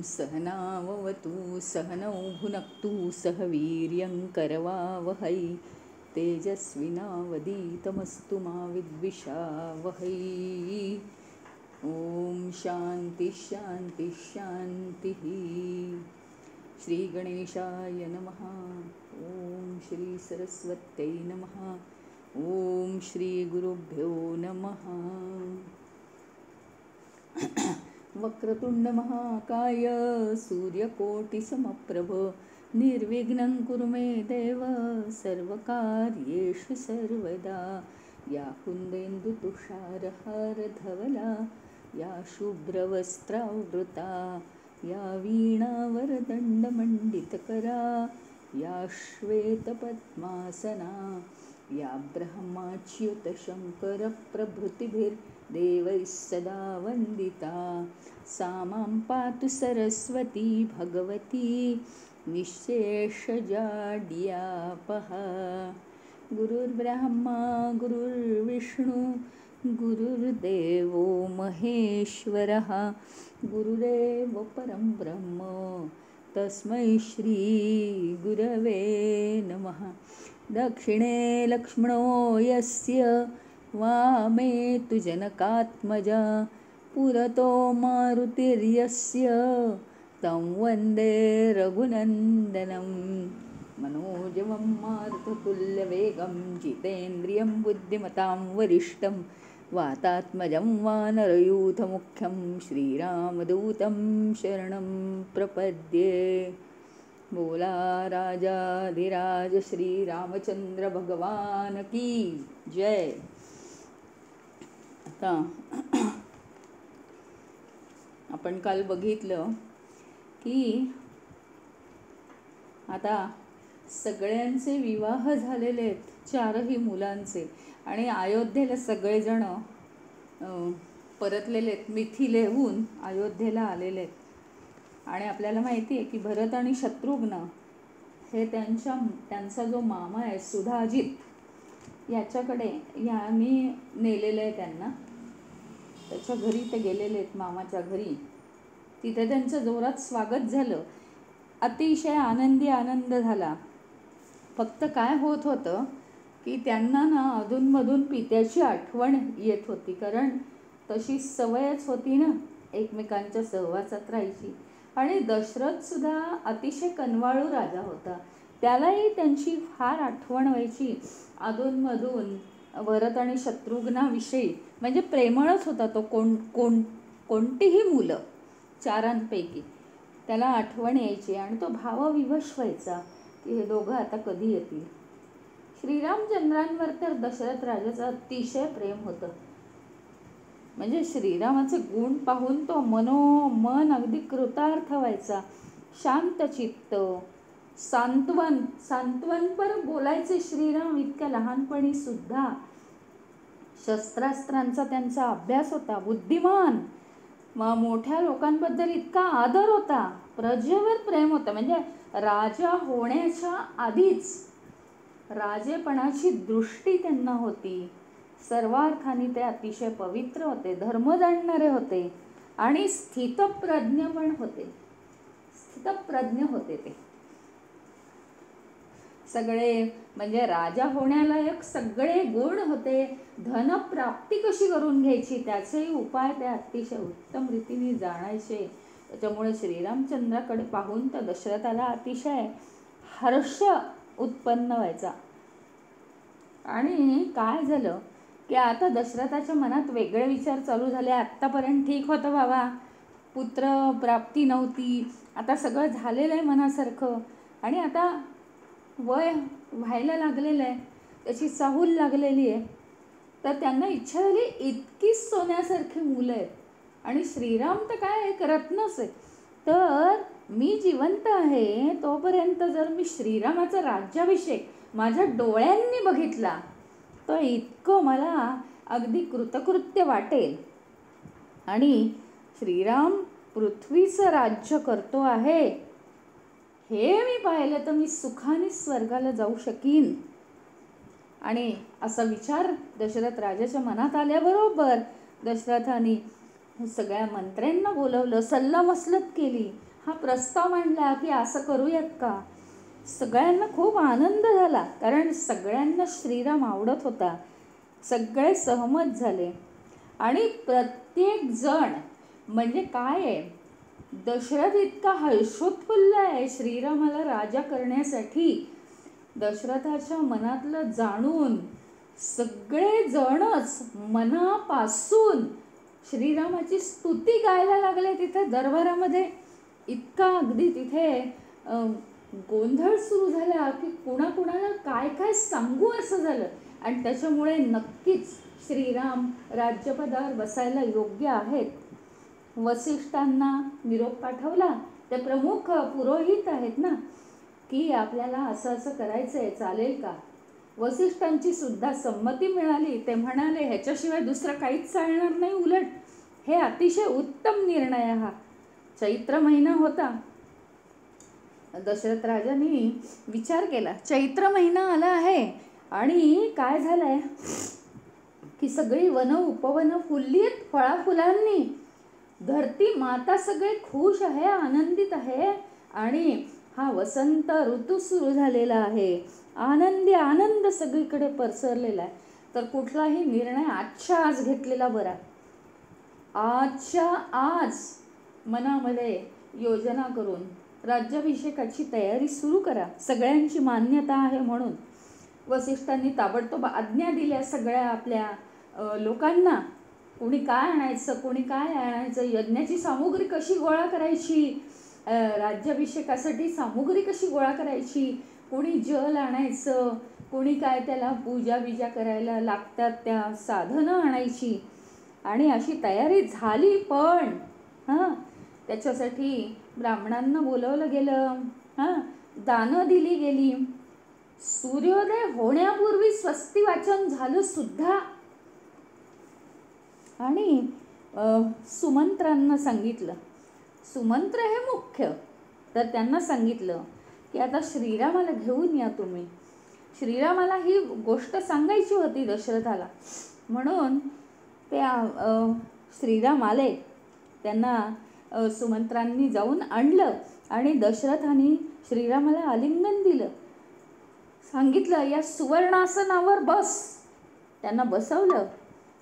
सहनाववतु सहनौ भुनक्तु सह वीर्यं करवावहै तेजस्विनावधीतमस्तु मा विद्विषावहै। ओम शांति शांति शांति। श्री गणेशाय नमः। ओम श्री सरस्वत्यै नमः। ओम श्री गुरुभ्यो नमः। वक्रतुंड महाकाय सूर्यकोटिसमप्रभ निर्विघ्नं कुरु मे देव सर्वकार्येषु सर्वदा। या कुन्देन्दुतुषारहारधवला या शुभ्रवस्त्रावृता या वीणावरदण्डमण्डितकरा या श्वेतपद्मासना या ब्रह्माच्युतशङ्करप्रभृतिभिर्देवैः सदा वन्दिता। सा मां पातु सरस्वती भगवती निःशेषजाड्यापः। गुरुर्ब्रह्मा गुरुर्विष्णु गुरुर्देवो महेश्वरः गुरुरेव परं ब्रह्म तस्मै श्री गुरवे नमः। दक्षिणे लक्ष्मणो यस्य वामे तु जनकात्मजा पुरतो मारुतिर्यस्य तं वन्दे रघुनन्दनं। मनोजवं मारुततुल्यवेगं जितेन्द्रियं बुद्धिमतां वरिष्ठं वातात्मजं वानरयूथमुख्यं श्रीरामदूतं शरणं प्रपद्ये। बोला राजाधिराज श्री रामचंद्र भगवान की जय। आता आपण काल बघितलं की आता सगळ्यांचे विवाह झालेले आहेत, चारही मुलांचे, आणि अयोध्येला सगळेजण परतलेले आहेत, मिथिलेहून अयोध्येला आलेले आहेत. आणि आपल्याला माहिती आहे की भरत आणि शत्रुघ्न हे त्यांचा जो मामा आहे सुधाजित याच्याकडे यांनी नेलेलं आहे त्यांना. त्याच्या घरी ते गेलेले आहेत, मामाच्या घरी. तिथे त्यांचं जोरात स्वागत झालं, अतिशय आनंद झाला. फक्त काय होत होतं की त्यांना ना अधूनमधून पित्याची आठवण येत होती, कारण तशी सवयच होती ना एकमेकांच्या सहवासात राहायची. आणि दशरथ सुद्धा अतिशय कनवाळू राजा होता, त्यालाही त्यांची फार आठवण व्हायची अधूनमधून. भरत आणि शत्रुघ्नाविषयी म्हणजे प्रेमळच होता तो. कोणतीही मुलं चारांपैकी त्याला आठवण यायची आणि तो भावविवश व्हायचा की हे दोघं आता कधी येतील. श्रीरामचंद्रांवर तर दशरथ राजाचं अतिशय प्रेम होतं. म्हणजे श्रीरामाचे गुण पाहून तो मन अगदी कृतार्थ व्हायचा. शांतचित्त, सांत्वनपर बोलायचे श्रीराम इतक्या लहानपणी सुद्धा. शस्त्रास्त्रांचा त्यांचा अभ्यास होता. बुद्धिमान, मोठ्या लोकांबद्दल इतका आदर होता. प्रजेवर प्रेम होतं. म्हणजे राजा होण्याच्या आधीच राजेपणाची दृष्टी त्यांना होती. सर्वार्थाने ते अतिशय पवित्र होते, धर्म जाणणारे होते आणि स्थितप्रज्ञ पण होते. स्थितप्रज्ञ होते ते सगळे. म्हणजे राजा होण्यालायक सगळे गुण होते. धनप्राप्ती कशी करून घ्यायची त्याचेही उपाय ते अतिशय उत्तम रीतीने जाणायचे. त्याच्यामुळे श्रीरामचंद्राकडे पाहून तर दशरथाला अतिशय हर्ष उत्पन्न व्हायचा. आणि काय झालं की आता दशरथाच्या मनात वेगळे विचार चालू झाले. आत्तापर्यंत ठीक होतं बाबा, पुत्र प्राप्ती नव्हती, आता सगळं झालेलं आहे मनासारखं, आणि आता वय व्हायला लागलेलं आहे, त्याची चाहूल लागलेली आहे. तर त्यांना इच्छा झाली, इतकी सोन्यासारखी मुलं आहेत आणि श्रीराम तर काय एक रत्नच आहे, तर मी जिवंत आहे तोपर्यंत जर मी श्रीरामाचा राज्याभिषेक माझ्या डोळ्यांनी बघितला तर इतकं मला अगदी कृतकृत्य वाटेल. आणि श्रीराम पृथ्वीचं राज्य करतो आहे हे मी पाहिलं तर मी सुखाने स्वर्गाला जाऊ शकीन. आणि असा विचार दशरथ राजाच्या मनात आल्याबरोबर दशरथाने सगळ्या मंत्र्यांना बोलवलं, सल्लामसलत केली, हा प्रस्ताव मांडला की असं करूयात का. सगळ्यांना खूप आनंद झाला, कारण सगळ्यांना श्रीराम आवडत होता. सगळे सहमत झाले. आणि प्रत्येक जण म्हणजे काय आहे, दशरथ इतका हर्षोत्फुल्ल आहे श्रीरामाला राजा करण्यासाठी. दशरथाच्या मनातलं जाणून सगळेजणच मनापासून श्रीरामाची स्तुती गायला लागले तिथे दरबारामध्ये. इतका अगदी तिथे गोंधळ सुरू झाला की कुणाकुणाला काय काय सांगू असं झालं. आणि त्याच्यामुळे नक्कीच श्रीराम राज्यपदावर बसायला योग्य आहेत. वसिष्ठांना निरोप पाठवला, ते प्रमुख पुरोहित आहेत ना, की आपल्याला असं असं करायचं आहे, चालेल का. वसिष्ठांची सुद्धा संमती मिळाली. ते म्हणाले ह्याच्याशिवाय दुसरं काहीच चालणार नाही, उलट हे अतिशय उत्तम निर्णय. हा चैत्र महिना होता. दशरथ राजांनी विचार केला, चैत्र महिना आला आहे आणि काय झालंय की सगळी वन उपवन फुलली आहेत फळाफुलांनी. धरती माता सगळे खुश आहे, आनंदित आहे. आणि हा वसंत ऋतू सुरू झालेला आहे. आनंदी आनंद सगळीकडे पसरलेला आहे. तर कुठलाही निर्णय आजच्या आज घेतलेला बरा. आजच्या आज मनामध्ये योजना करून राज्याभिषेकाची तयारी सुरू करा. सगळ्यांची मान्यता आहे म्हणून वसिष्ठांनी ताबडतोब आज्ञा दिल्या सगळ्या आपल्या लोकांना. कोणी काय आणायचं, कोणी काय आणायचं, यज्ञाची सामुग्री कशी गोळा करायची, राज्याभिषेकासाठी सामुग्री कशी गोळा करायची, कोणी जल आणायचं, कोणी काय त्याला पूजा बिजा करायला लागतात त्या साधनं आणायची. आणि अशी तयारी झाली. पण त्याच्यासाठी ब्राह्मणांना बोलवलं गेलं, दानं दिली गेली. सूर्योदय होण्यापूर्वी स्वस्ती वाचन झालं सुद्धा. आणि सुमंत्रांना सांगितलं, सुमंत्र हे मुख्य, तर त्यांना सांगितलं की आता श्रीरामाला घेऊन या तुम्ही. श्रीरामाला ही गोष्ट सांगायची होती दशरथाला, म्हणून ते श्रीराम आले. त्यांना सुमंत्रांनी जाऊन आणलं आणि दशरथाने श्रीरामाला आलिंगन दिलं. सांगितलं या सुवर्णासनावर बस. त्यांना बसवलं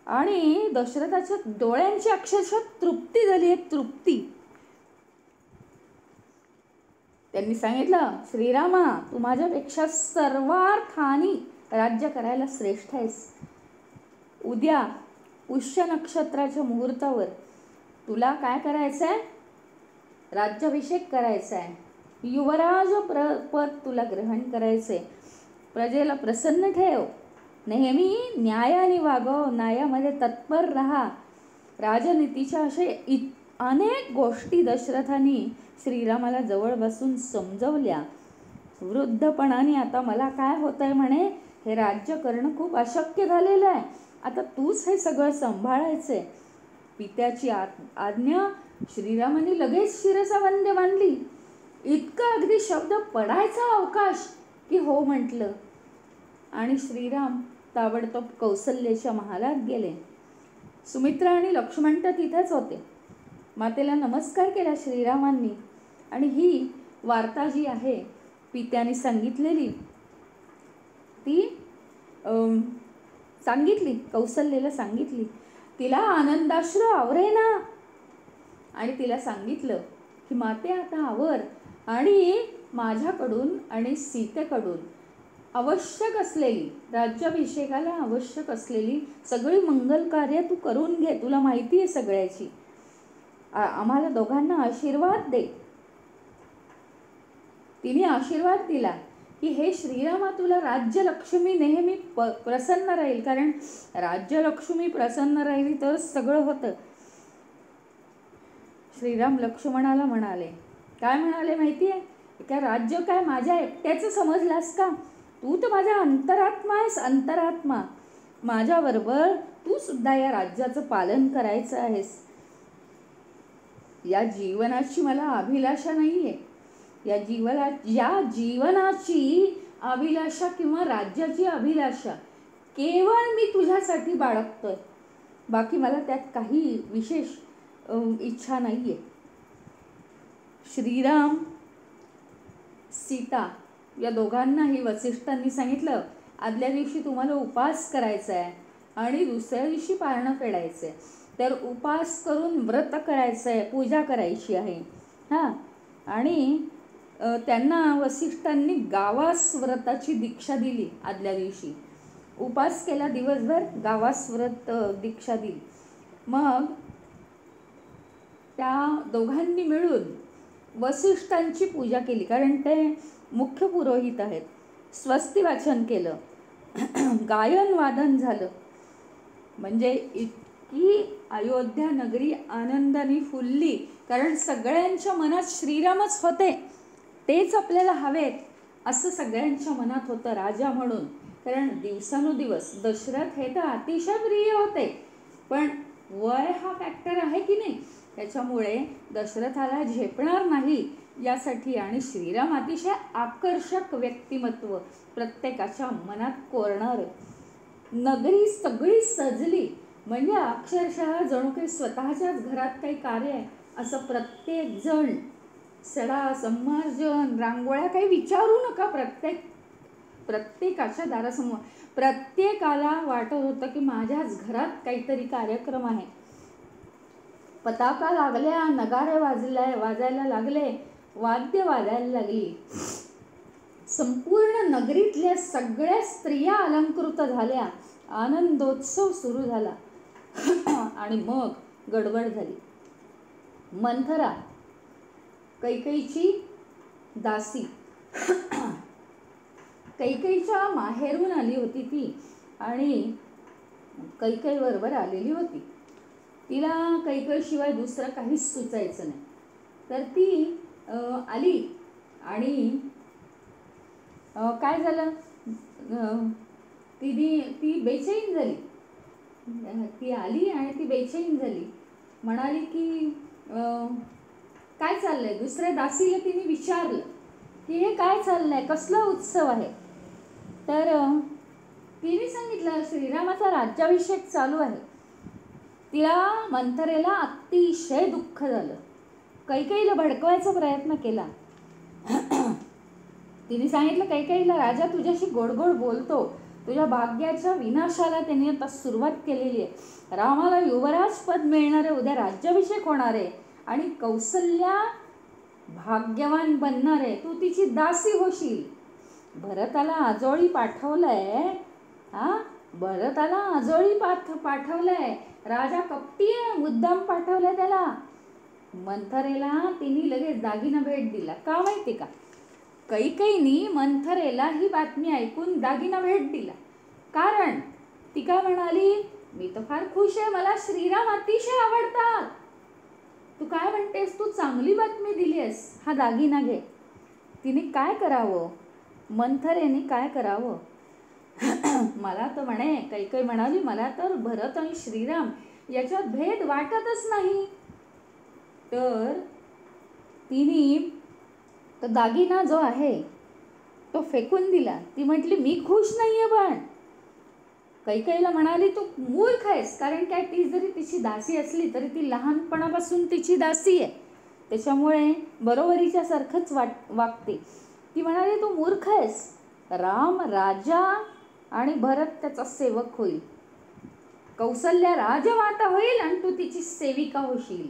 आणि दशरथाच्या डोळ्यांची अक्षरशः तृप्ती झाली, एक तृप्ती. त्यांनी सांगितलं, श्रीरामा तू माझ्यापेक्षा सर्वार्थाने राज्य करायला श्रेष्ठ आहेस. उद्या पुष्य नक्षत्राच्या मुहूर्तावर तुला काय करायचं आहे, राज्याभिषेक करायचा आहे. युवराज पद तुला ग्रहण करायचे. प्रजेला प्रसन्न ठेव, नेहमी न्यायाने वागव, न्यायामध्ये तत्पर राहा. राजनीतीच्या असे अनेक गोष्टी दशरथाने श्रीरामाला जवळ बसून समजवल्या. वृद्धपणाने आता मला काय होतंय म्हणे, हे राज्य करणं खूप अशक्य झालेलं आहे. आता तूच हे सगळं सांभाळायचंय. पित्याची आज्ञा श्रीरामाने लगेच शिरसावंदे बांधली. इतका अगदी शब्द पडायचा अवकाश की हो म्हटलं. आणि श्रीराम ताबडतोब कौसल्याच्या महालात गेले. सुमित्रा आणि लक्ष्मण तर तिथेच होते. मातेला नमस्कार केला श्रीरामांनी. आणि ही वार्ता जी आहे पित्याने सांगितलेली ती सांगितली, कौसल्याला सांगितली. तिला आनंदाश्रू आवरेना. आणि तिला सांगितलं की माते आता आवर आणि माझ्याकडून आणि सीतेकडून आवश्यक असलेली, राज्याभिषेकाला आवश्यक असलेली सगळी मंगल कार्य तू करून घे. तुला माहिती आहे सगळ्याची. आम्हाला दोघांना आशीर्वाद दे. तिने आशीर्वाद दिला की हे श्रीरामा तुला राज्यलक्ष्मी नेहमी प्रसन्न राहील. कारण राज्यलक्ष्मी प्रसन्न राहिली तर सगळं होतं. श्रीराम लक्ष्मणाला म्हणाले, काय म्हणाले माहिती आहे, काय राज्य काय माझ्या एकट्याचं समजलास का? तू तर माझा अंतरात्मा आहेस, अंतरात्मा. माझ्याबरोबर तू सुद्धा या राज्याचं पालन करायचं आहेस. या जीवनाची मला अभिलाषा नाही आहे. या जीवनाची अभिलाषा किंवा राज्याची अभिलाषा केवळ मी तुझ्यासाठी बाळगतोय. बाकी मला त्यात काही विशेष इच्छा नाही आहे. श्रीराम, सीता या दोघांनाही वसिष्ठांनी सांगितलं, आदल्या दिवशी तुम्हाला उपास करायचा आहे आणि दुसऱ्या दिवशी पारणं फेडायचं आहे. तर उपास करून व्रत करायचं आहे, पूजा करायची आहे. हां, आणि त्यांना वसिष्ठांनी गावास व्रताची दीक्षा दिली. आदल्या दिवशी उपास केला, दिवसभर गावास व्रत दीक्षा दिली. मग त्या दोघांनी मिळून वसिष्ठांची पूजा केली, कारण ते मुख्य पुरोहित आहेत. स्वस्ती वाचन केलं, गायन वादन झालं. म्हणजे इतकी अयोध्या नगरी आनंदाने फुलली, कारण सगळ्यांच्या मनात श्रीरामच होते, तेच आपल्याला हवेत असं सगळ्यांच्या मनात होतं राजा म्हणून. कारण दिवसानुदिवस दशरथ हे तर अतिशय प्रिय होते, पण वय हा फॅक्टर आहे की नाही, त्याच्यामुळे दशरथाला झेपणार नाही यासाठी. आणि श्रीराम अतिशय आकर्षक व्यक्तिमत्व, प्रत्येकाच्या मनात कोरणार. नगरी सगळी सजली, म्हणजे अक्षरशः जणू काही स्वतःच्याच घरात काही कार्य आहे असं प्रत्येक जण, सडा संमार्जन, रांगोळ्या काही विचारू नका, प्रत्येकाच्या दारासमोर प्रत्येकाला वाटत होतं की माझ्याच घरात काहीतरी कार्यक्रम आहे. पताका लागल्या, नगारे वाजायला लागले, वाद्य वाजायला लागली. संपूर्ण नगरीतल्या सगळ्या स्त्रिया अलंकृत झाल्या, आनंदोत्सव सुरू झाला. आणि मग गडबड झाली. मंथरा, कैकेयीची दासी, कैकेयीच्या माहेरून आली होती ती आणि कैकेयी बरोबर आलेली होती. तिला कैकेयीशिवाय दुसरं काहीच सुचायचं नाही. तर ती आली आणि काय झालं, ती बेचैन झाली. ती आली आणि ती बेचैन झाली. म्हणाली की काय चाललंय. दुसऱ्या दासीला तिने विचारलं की हे काय चाललंय, कसला उत्सव आहे. तर तिने सांगितलं श्रीरामाचा राज्याभिषेक चालू आहे. तिला मंथरेला अतिशय दुःख झालं. कैकेयीला भडकवायचा प्रयत्न केला. तिने सांगितलं कैकेयीला, राजा तुझ्याशी गोड गोड बोलतो, तुझ्या भाग्याच्या विनाशाला त्यांनी आता सुरुवात केलेली आहे. रामाला युवराज पद मिळणार आहे, उद्या राज्याभिषेक होणार आहे आणि कौसल्या भाग्यवान बनणार आहे, तू तिची दासी होशील. भरताला आजोळी पाठवलंय, भरताला आजोळी पाठवलंय, राजा कपटी आहे, मुद्दाम पाठवलंय त्याला. मंथरेला तिने लगेच दागिना भेट दिला. का माहिती का, कैकेयीनी मंथरेला ही बातमी ऐकून दागिना भेट दिला. कारण ती काय म्हणाली, मी तर फार खुश आहे, मला श्रीराम अतिशय आवडतात. तू काय म्हणतेस, तू चांगली बातमी दिली आहेस, हा दागिना घे. तिने काय करावं, मंथरेने काय करावं. मला तर म्हणे, कैकेयी म्हणाली, मला तर भरत आणि श्रीराम याच्यात भेद वाटतच नाही. तर तिने तो दागिना जो आहे तो फेकून दिला. ती म्हटली मी खुश नाहीये. पण कैकेयीला म्हणाली तू मूर्ख आहेस, कारण काय, ती जरी तिची दासी असली तरी ती लहानपणापासून तिची दासी आहे, त्याच्यामुळे बरोबरीच्या सारखंच वागते. ती म्हणाली तू मूर्ख आहेस, राम राजा आणि भरत त्याचा सेवक होईल, कौसल्या राजमाता होईल आणि तू तिची सेविका होशील,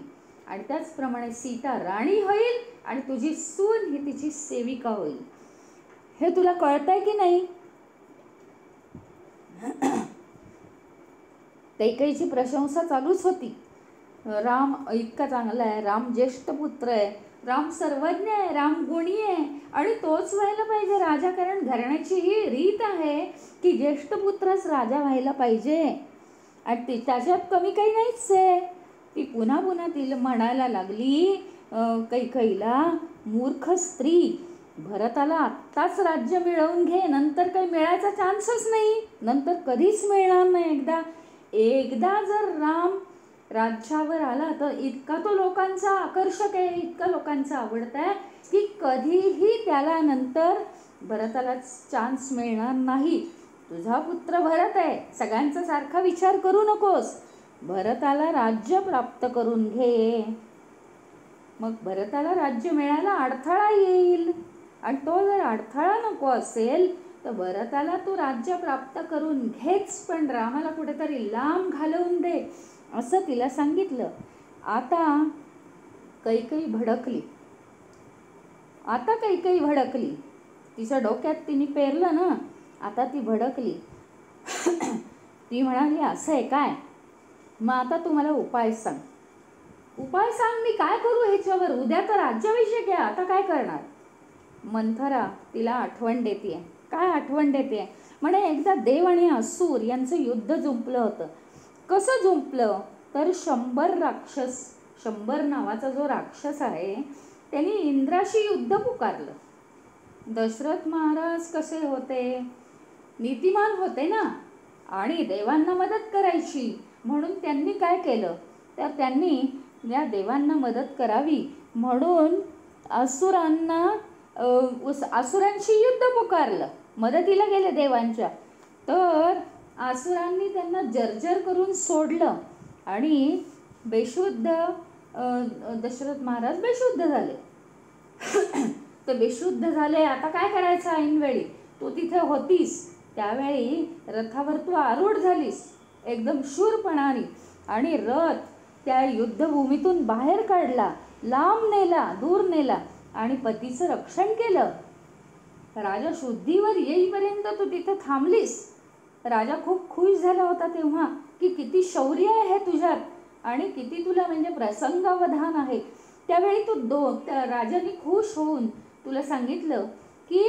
आणि त्याचप्रमाणे सीता राणी होईल आणि तुझी सून ही तिची सेविका होईल. हे तुला कळतंय की नाही. कैकेयीची प्रशंसा चालूच होती. राम इतका चांगला आहे, राम ज्येष्ठ पुत्र आहे, राम सर्वज्ञ आहे, राम गुणी आहे आणि तोच व्हायला पाहिजे राजा, कारण घराण्याची ही रीत आहे की ज्येष्ठ पुत्रच राजा व्हायला पाहिजे आणि त्याच्यात कमी काही नाहीच आहे. ती पुन्हा पुन्हा तिला म्हणायला लागली कैकेयीला, मूर्ख स्त्री, भरताला आत्ताच राज्य मिळवून घे, नंतर काही मिळायचा चान्सच नाही, नंतर कधीच मिळणार नाही. एकदा जर राम राज्यावर आला तर इतका तो लोकांचा आकर्षक आहे, इतका लोकांचा आवडता आहे की कधीही त्याला नंतर भरताला चान्स मिळणार नाही. तुझा पुत्र भरत आहे, सगळ्यांचा सारखा विचार करू नकोस, भरताला राज्य प्राप्त करून घे. मग भरताला राज्य मिळायला अडथळा येईल, आणि तो जर अडथळा नको असेल तर भरताला तू राज्य प्राप्त करून घेच, पण रामाला कुठेतरी लांब घालवून दे, असं तिला सांगितलं. आता कैकेयी भडकली. तिच्या डोक्यात तिने पेरलं ना, आता ती भडकली. ती म्हणाली, असं आहे काय, मग आता तू मला उपाय सांग. मी काय करू ह्याच्यावर, उद्या तर राज्याभिषेक आहे, आता काय करणार. मंथरा तिला आठवण देते. काय आठवण देते म्हणे, एकदा देव आणि असुर यांचं युद्ध जुंपलं होतं. कसं जुंपलं तर 100 नावाचा जो राक्षस आहे त्यांनी इंद्राशी युद्ध पुकारलं. दशरथ महाराज कसे होते, नीतिमान होते ना, आणि देवांना मदत करायची म्हणून त्यांनी काय केलं, तर त्यांनी या देवांना मदत करावी म्हणून असुरांशी युद्ध पुकारलं, मदतीला गेले देवांच्या. तर असुरांनी त्यांना जर्जर करून सोडलं आणि दशरथ महाराज बेशुद्ध झाले. तर बेशुद्ध झाले, आता काय करायचं. ऐनवेळी तू तिथे होतीस, त्यावेळी रथावर तू आरूढ झालीस एकदम शूरपणाने, आणि रथ त्या युद्धभूमीतून बाहेर काढला, लांब नेला, दूर नेला, आणि पतीचं रक्षण केलं. राजा शुद्धीवर येईपर्यंत तू तिथे थांबलीस. राजा खूप खुश झाला होता तेव्हा की किती शौर्य आहे तुझ्यात आणि किती तुला म्हणजे प्रसंगावधान आहे. त्यावेळी त्या राजाने खुश होऊन तुला सांगितलं की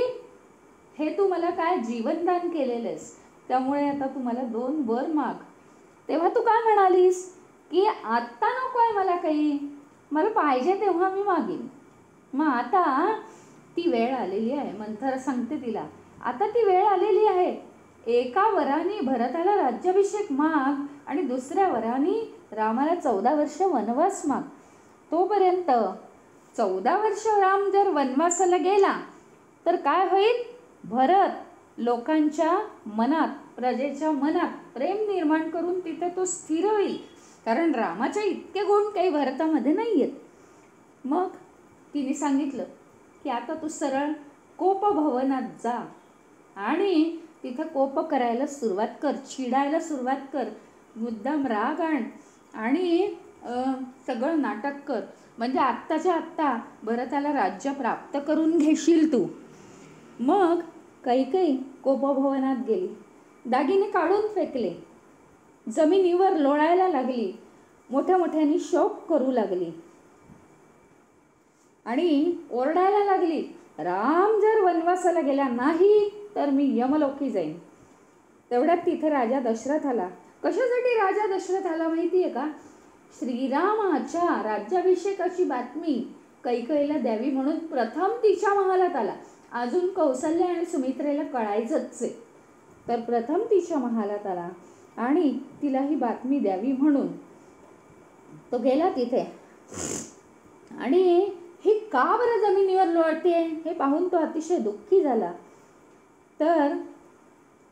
हे तू मला काय जीवनदान केलेलंस, त्यामुळे आता तू मला 2 वर माग. तेव्हा तू काय म्हणालीस की आत्ता नको आहे मला काही, मला पाहिजे तेव्हा मी मागीन. मग आता ती वेळ आलेली आहे. मंथरा सांगते तिला, आता ती वेळ आलेली आहे. एका वराने भरताला राज्याभिषेक माग आणि दुसऱ्या वराने रामाला 14 वर्ष वनवास माग. तोपर्यंत 14 वर्ष राम जर वनवासाला गेला तर काय होईल, भरत लोकांच्या मनात, प्रजेच्या मनात प्रेम निर्माण करून तिथे तो स्थिर होईल, कारण रामाचे इतके गुण काही भरतामध्ये नाही आहेत. मग तिने सांगितलं की आता तू सरळ कोपभवनात जा आणि तिथं कोप करायला सुरुवात कर, चिडायला सुरुवात कर, मुद्दाम राग आण आणि सगळं नाटक कर, म्हणजे आत्ताच्या आत्ता भरताला राज्य प्राप्त करून घेशील तू. मग कैकेयी कोपभवनात गेली, दागिने काढून फेकले, जमिनीवर लोळायला लागली, मोठ्या मोठ्याने शोक करू लागली आणि ओरडायला लागली, राम जर वनवासाला गेला नाही तर मी यमलोकी जाईन. तेवढ्यात तिथे राजा दशरथ आला. कशासाठी राजा दशरथ आला माहिती आहे का, श्रीरामाच्या राज्याभिषेकाची बातमी कैकेयीला द्यावी म्हणून प्रथम तिच्या महालात आला. अजून कौसल्य आणि सुमित्रेला कळायचंच आहे, तर प्रथम तिच्या महालात आला आणि तिला ही बातमी द्यावी म्हणून तो गेला तिथे. आणि ही का बरं जमिनीवर लोळते हे पाहून तो अतिशय दुःखी झाला. तर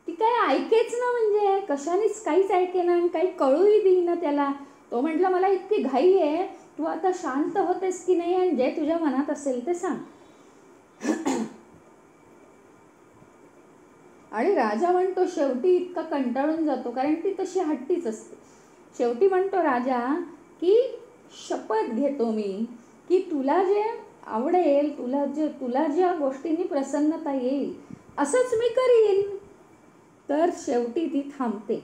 ती काय ऐकेच ना, म्हणजे कशानेच काहीच ऐकेना आणि काही कळूही देईना त्याला. तो म्हटला, मला इतकी घाई आहे, तू आता शांत होतेस की नाही आणि जे तुझ्या मनात असेल ते सांग. आणि राजा म्हणतो, शेवटी इतका कंटाळून जातो, कारण ती तशी हट्टीच असते. शेवटी म्हणतो राजा की शपथ घेतो मी की तुला जे आवडेल, तुला ज्या गोष्टींनी प्रसन्नता येईल असंच मी करीन. तर शेवटी ती थांबते.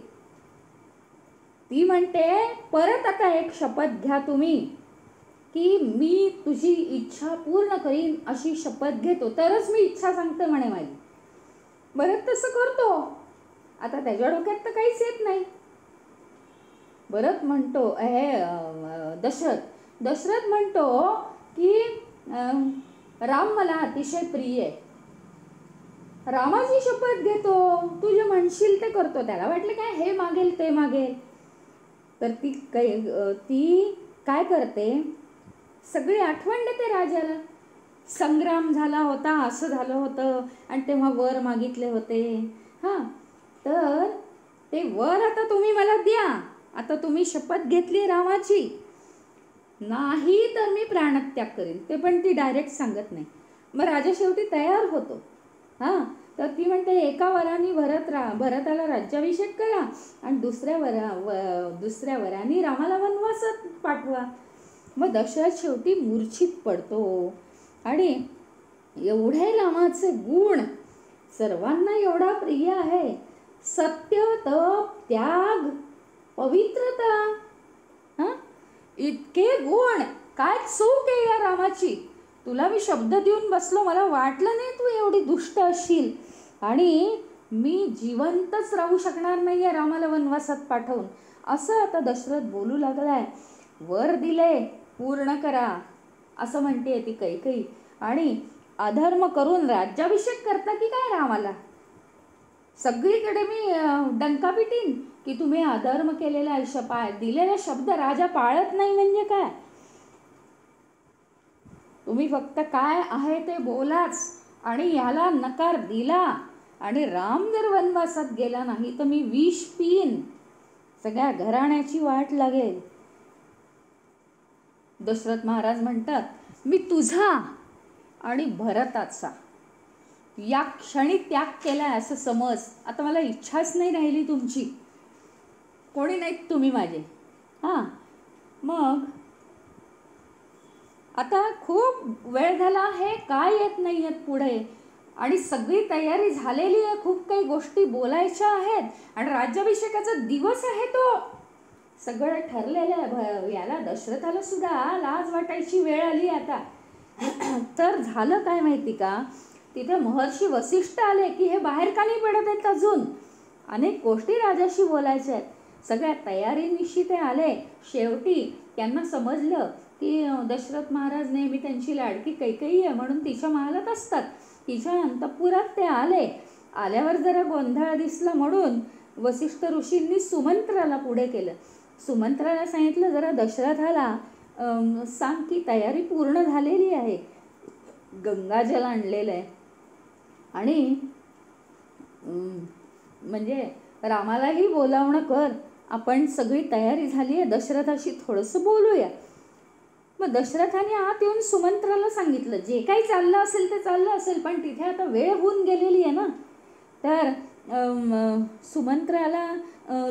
ती म्हणते, परत आता एक शपथ घ्या तुम्ही की मी तुझी इच्छा पूर्ण करीन अशी शपथ घेतो, तरच मी इच्छा सांगते म्हणे माझी. बरं तसं करतो. आता त्याच्या डोक्यात तर काहीच येत नाही. भरत म्हणतो दशरथ म्हणतो की राम मला अतिशय प्रिय आहे, रामाची शपथ घेतो, तू जे म्हणशील ते करतो. त्याला वाटलं काय हे मागेल ते मागेल. तर ती काय करते, सगळी आठवण देते राजाला. संग्राम झाला होता, असं झालं होतं आणि तेव्हा वर मागितले होते. तर ते वर आता तुम्ही मला द्या. आता तुम्ही शपथ घेतली रामाची, नाही तर मी प्राणत्याग करेन. ते पण ती डायरेक्ट सांगत नाही. मग राजा शेवटी तयार होतो. तर ती म्हणते एका वराने भरताला राज्याभिषेक करा आणि दुसऱ्या वराने रामाला वनवासात पाठवा. मग दशरथ शेवटी मूर्छित पडतो. आणि एवढे रामाचे गुण सर्वांना एवढा प्रिय आहे, सत्य, तप, त्याग, पवित्रता, इतके गुण. काय चूक आहे या रामाची? तुला मी शब्द देऊन बसलो, मला वाटलं नाही तू एवढी दुष्ट असशील आणि मी जिवंतच राहू शकणार नाही आहे रामाला वनवासात पाठवून. असं आता दशरथ बोलू लागलाय. वर दिले पूर्ण करा असं म्हणते ती कैकेयी. आणि अधर्म करून राज्याभिषेक करता की काय रामाला? सगळीकडे मी डंका पिटीन की तुम्ही अधर्म केलेला दिलेला शब्द राजा पाळत नाही म्हणजे काय? तुम्ही फक्त काय आहे ते बोलाच आणि याला नकार दिला आणि राम जर वनवासात गेला नाही तर मी विष पिईन, सगळ्या घराण्याची वाट लागेल. दशरथ महाराज म्हणतात, मी तुझा आणि भरताचा या क्षणी त्याग केलाय असं समज. आता मला इच्छाच नाही राहिली तुमची, कोणी नाहीत तुम्ही माझे. मग आता खूप वेळ झाला आहे, काय येत नाही आहेत पुढे आणि सगळी तयारी झालेली आहे, खूप काही गोष्टी बोलायच्या आहेत आणि राज्याभिषेकाचा दिवस आहे तो. सगळं ठरलेलं आहे. याला दशरथाला सुद्धा लाज वाटायची वेळ आली आता. तर झालं काय माहिती का, तिथे महर्षी वसिष्ठ आले की हे बाहेर का नाही पडत आहेत अजून, अनेक गोष्टी राजाशी बोलायच्या आहेत. सगळ्या तयारीनिशी ते आले. शेवटी त्यांना समजलं की दशरथ महाराज नेहमी त्यांची लाडकी कैकेयी आहे म्हणून तिच्या महालात असतात. तिच्या अंतपुरात ते आले. आल्यावर जरा गोंधळ दिसला म्हणून वसिष्ठ ऋषींनी सुमंत्राला पुढे केलं. सुमंत्राला सांगितलं, जरा दशरथाला सांग की तयारी पूर्ण झालेली आहे, गंगाजल आणलेलं आहे आणि म्हणजे रामालाही बोलावणं कर, आपण सगळी तयारी झाली आहे, दशरथाशी थोडंसं बोलूया. मग दशरथाने आत येऊन सुमंत्राला सांगितलं, जे काही चाललं असेल ते चाललं असेल, पण तिथे आता वेळ होऊन गेलेली आहे ना. तर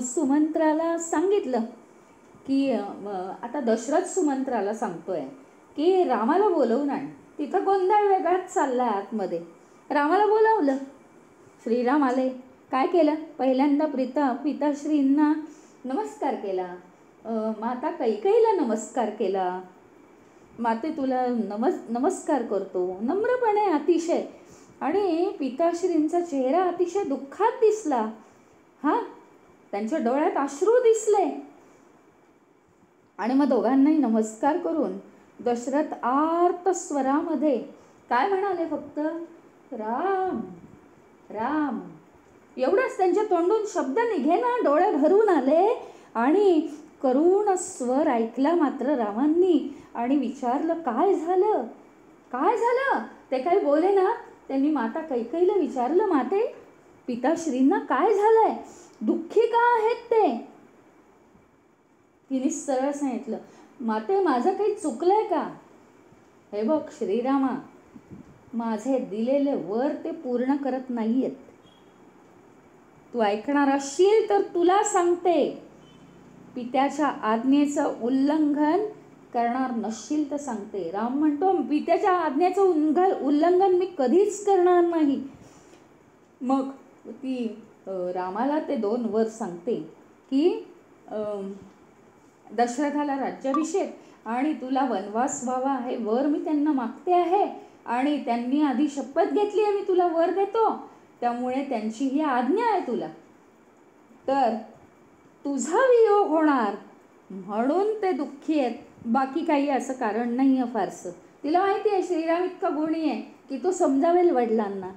सुमंत्राला सांगितलं की आता दशरथ सुमंत्राला सांगतोय की रामाला बोलवून आण. तिथं गोंधळ वेगळाच चालला आतमध्ये. रामाला बोलावलं. श्रीराम आले. काय केलं, पहिल्यांदा पिताश्रींना नमस्कार केला, माता कैकेयीला नमस्कार केला. माते तुला नमस्कार करतो नम्रपणे अतिशय. आणि पिताश्रींचा चेहरा अतिशय दुःखात दिसला. त्यांच्या डोळ्यात अश्रू दिसले. आणि मग दोघांनाही नमस्कार करून दशरथ आर्त स्वरामध्ये काय म्हणाले, फक्त राम राम एवढंच त्यांच्या तोंडून शब्द निघेना, डोळे भरून आले. आणि करुण स्वर ऐकला मात्र रामांनी आणि विचारलं, काय झालं काय झालं? ते काही बोले ना. त्यांनी माता कैकेयीला विचारलं, माते पिताश्रींना काय झालंय, दुःखी का आहेत ते? तिने सरळ सांगितलं, माते माझं काही चुकलंय का? हे बघ श्रीरामा, माझे दिलेले वर ते पूर्ण करत नाहीयेत. तू ऐकणार असशील तर तुला सांगते, पित्याच्या आज्ञेचं उल्लंघन करणार नसशील तर सांगते. राम म्हणतो, पित्याच्या आज्ञेचं उल्लंघन मी कधीच करणार नाही. मग ती रामाला ते 2 वर सांगते की दशरथाला राज्याभिषेक आणि तुला वनवास व्हावा हे वर मी त्यांना मागते आहे आणि त्यांनी आधी शपथ घेतली आहे मी तुला वर देतो, त्यामुळे त्यांची ही आज्ञा आहे तुला. तर तुझा वियोग होणार म्हणून ते दुःखी आहेत, बाकी काही असं कारण नाही आहे फारसं. तिला माहिती आहे श्रीराम इतका गुणी आहे की तो समजावेल वडिलांना.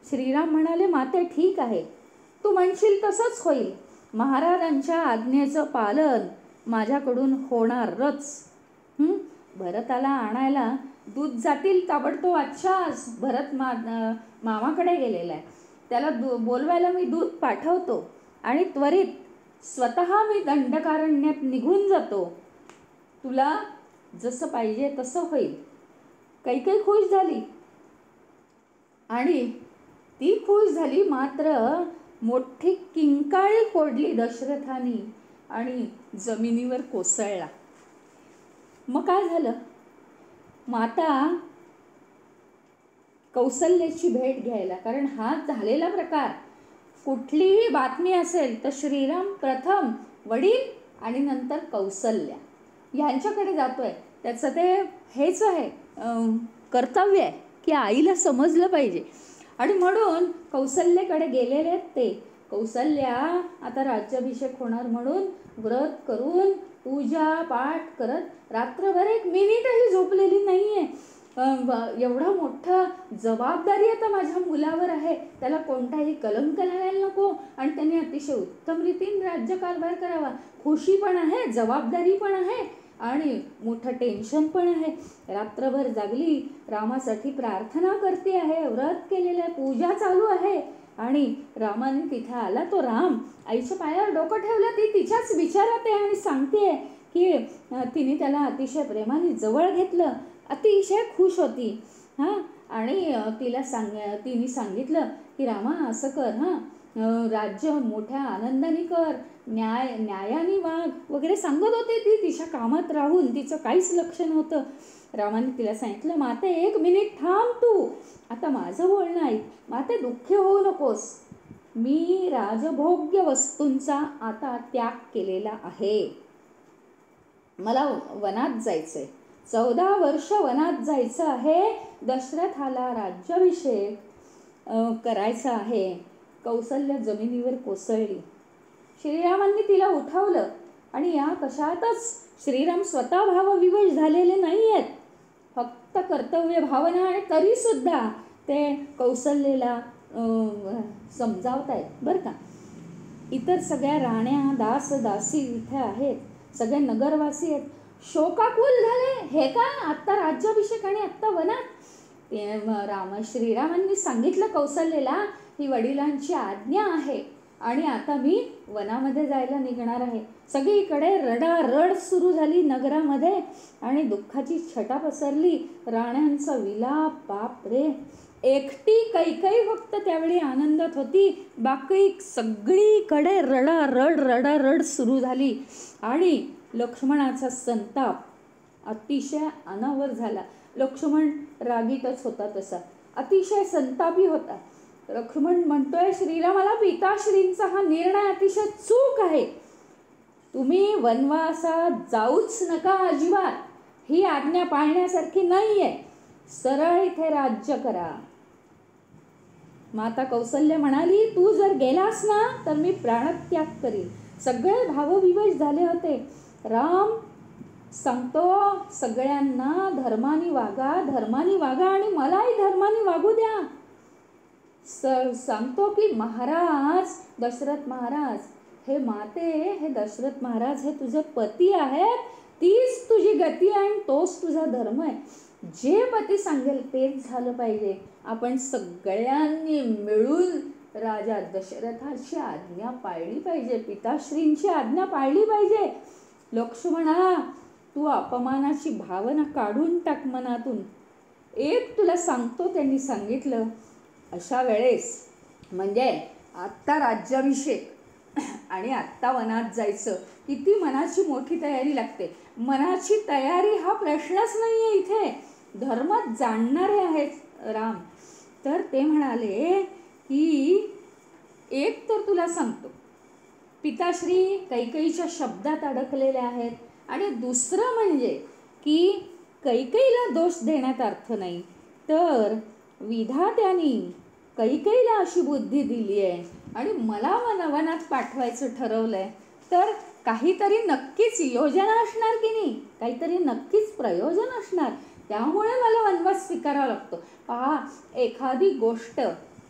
श्रीराम म्हणाले, माते ठीक आहे, तू म्हणशील तसंच होईल. महाराजांच्या आज्ञेचं पालन माझ्याकडून होणारच. भरताला आणायला दूध जातील ताबडतोब. अच्छाच, भरत मामाकडे गेलेला आहे, त्याला बोलवायला मी दूध पाठवतो आणि त्वरित स्वतः मी दंडकारण्यात निघून जातो. तुला जसं पाहिजे तसं होईल. कैकेयी खुश झाली आणि ती खुश झाली, मात्र मोठी किंकाळी फोडली दशरथानी आणि जमिनीवर कोसळला. मग काय झालं? माता कौसल्याची भेट घ्यायला, कारण हा झालेला प्रकार, कुठलीही बातमी असेल तर श्रीराम प्रथम वडील आणि नंतर कौसल्या ह्यांच्याकडे जातोय. त्याचं ते हेच आहे, कर्तव्य आहे की आईला समजलं पाहिजे. आणि म्हणून कौसल्याकडे गेलेले आहेत ते. कौसल्या आता राज्याभिषेक होणार म्हणून व्रत करून पूजा पाठ करत रात्रभर एक मिनिटही झोपलेली नाही आहे. एवढा मोठा जबाबदारी आता माझ्या मुलावर आहे, त्याला कोणताही कलंक लागायला नको आणि त्यांनी अतिशय उत्तम रीतीने राज्यकारभार करावा. खुशी पण आहे, जबाबदारी पण आहे आणि मोठं टेन्शन पण आहे. रात्रभर जागली, रामासाठी प्रार्थना करते आहे, व्रत केलेलं आहे, पूजा चालू आहे. आणि रामाने तिथे आला तो राम आईच्या पायावर डोकं ठेवलं. ती तिच्याच विचारात आहे आणि सांगते की तिने त्याला अतिशय प्रेमाने जवळ घेतलं, अतिशय खुश होती. आणि तिने सांगितलं की रामा असं कर, राज्य मोठ्या आनंदाने कर, न्यायाने वाग वगैरे सांगत होते. ती तिच्या कामात राहून तिचं काहीच लक्ष नव्हतं. रामाने तिला सांगितलं, माते एक मिनिट थांब, तू आता माझं बोलणं ऐक. माते दुःखी होऊ नकोस, मी राजभोग्य वस्तूंचा आता त्याग केलेला आहे. मला वनात जायचंय, 14 वर्ष वनात जायचं आहे. दशरथाला राज्याभिषेक करायचा आहे. कौसल्या जमिनीवर कोसळली. श्रीरामांनी तिला उठवलं आणि या कशातच श्रीराम स्वतः भावविवश झालेले नाही आहेत, फक्त कर्तव्य भावना. आणि तरीसुद्धा ते कौसल्याला समजावत आहेत बरं का. इतर सगळ्या राण्या दास दासी इथे आहेत, सगळे नगरवासी आहेत, शोकाकुल झाले. हे काय आत्ता राज्याभिषेक आणि आत्ता वनात? श्रीरामांनी सांगितलं कौसल्याला, ही वडिलांची आज्ञा आहे आणि आता मी वनामध्ये जायला निघणार आहे. सगळीकडे रडारड सुरू झाली नगरामध्ये आणि दुःखाची छटा पसरली, राण्यांचा विलाप. बापरे, एकटी कैकेयी फक्त त्यावेळी आनंदात होती, बाकी सगळीकडे रडारड सुरू झाली. आणि लक्ष्मणाचा संताप अतिशय अनावर झाला. लक्ष्मण रागीतच होता, तसा अतिशय संतापी होता. लक्ष्मण म्हणतोय, श्रीरामाला, पिताश्रींचा हा निर्णय अतिशय चूक आहे. तुम्ही वनवासात जाऊच नका अजिबात, ही आज्ञा पाळण्यासारखी नाहीये. सरळ इथे राज्य करा. माता कौसल्या म्हणाली, तू जर गेलास ना तर मी प्राणत्याग करीन. सगळे भावविवश झाले होते. राम सांगतो सगळ्यांना धर्माने वागा आणि मलाही धर्माने वागू द्या. सांगतो की महाराज, दशरथ महाराज, हे माते, हे दशरथ महाराज, हे तुझे पती आहेत, तीच तुझी गती आहे आणि तोच तुझा धर्म आहे. जे पती सांगेल तेच झालं पाहिजे. आपण सगळ्यांनी मिळून राजा दशरथाची आज्ञा पाळली पाहिजे, पिताश्रींची आज्ञा पाळली पाहिजे. लक्ष्मणा, तू अपमानाची भावना काढून टाक मनातून. एक तुला सांगतो, त्यांनी सांगितलं, अशा वेळेस म्हणजे आत्ता राज्याभिषेक आणि आत्ता वनात जायचं, किती मनाची मोठी तयारी लागते. मनाची तयारी हा प्रश्नच नाही आहे इथे. धर्मात जाणणारे आहेत राम. तर ते म्हणाले की एक तर तुला सांगतो, पिताश्री कैकेयीच्या शब्दात अडकलेले आहेत. आणि दुसरं म्हणजे की कैकेयीला दोष देण्यात अर्थ नाही, तर विधात्याने कैकेयीला अशी बुद्धी दिली आहे आणि मला वनात पाठवायचं ठरवलं आहे, तर काहीतरी नक्कीच योजना असणार की नाही, काहीतरी नक्कीच प्रयोजन असणार, त्यामुळे मला वनवास स्वीकारावा लागतो. पहा, एखादी गोष्ट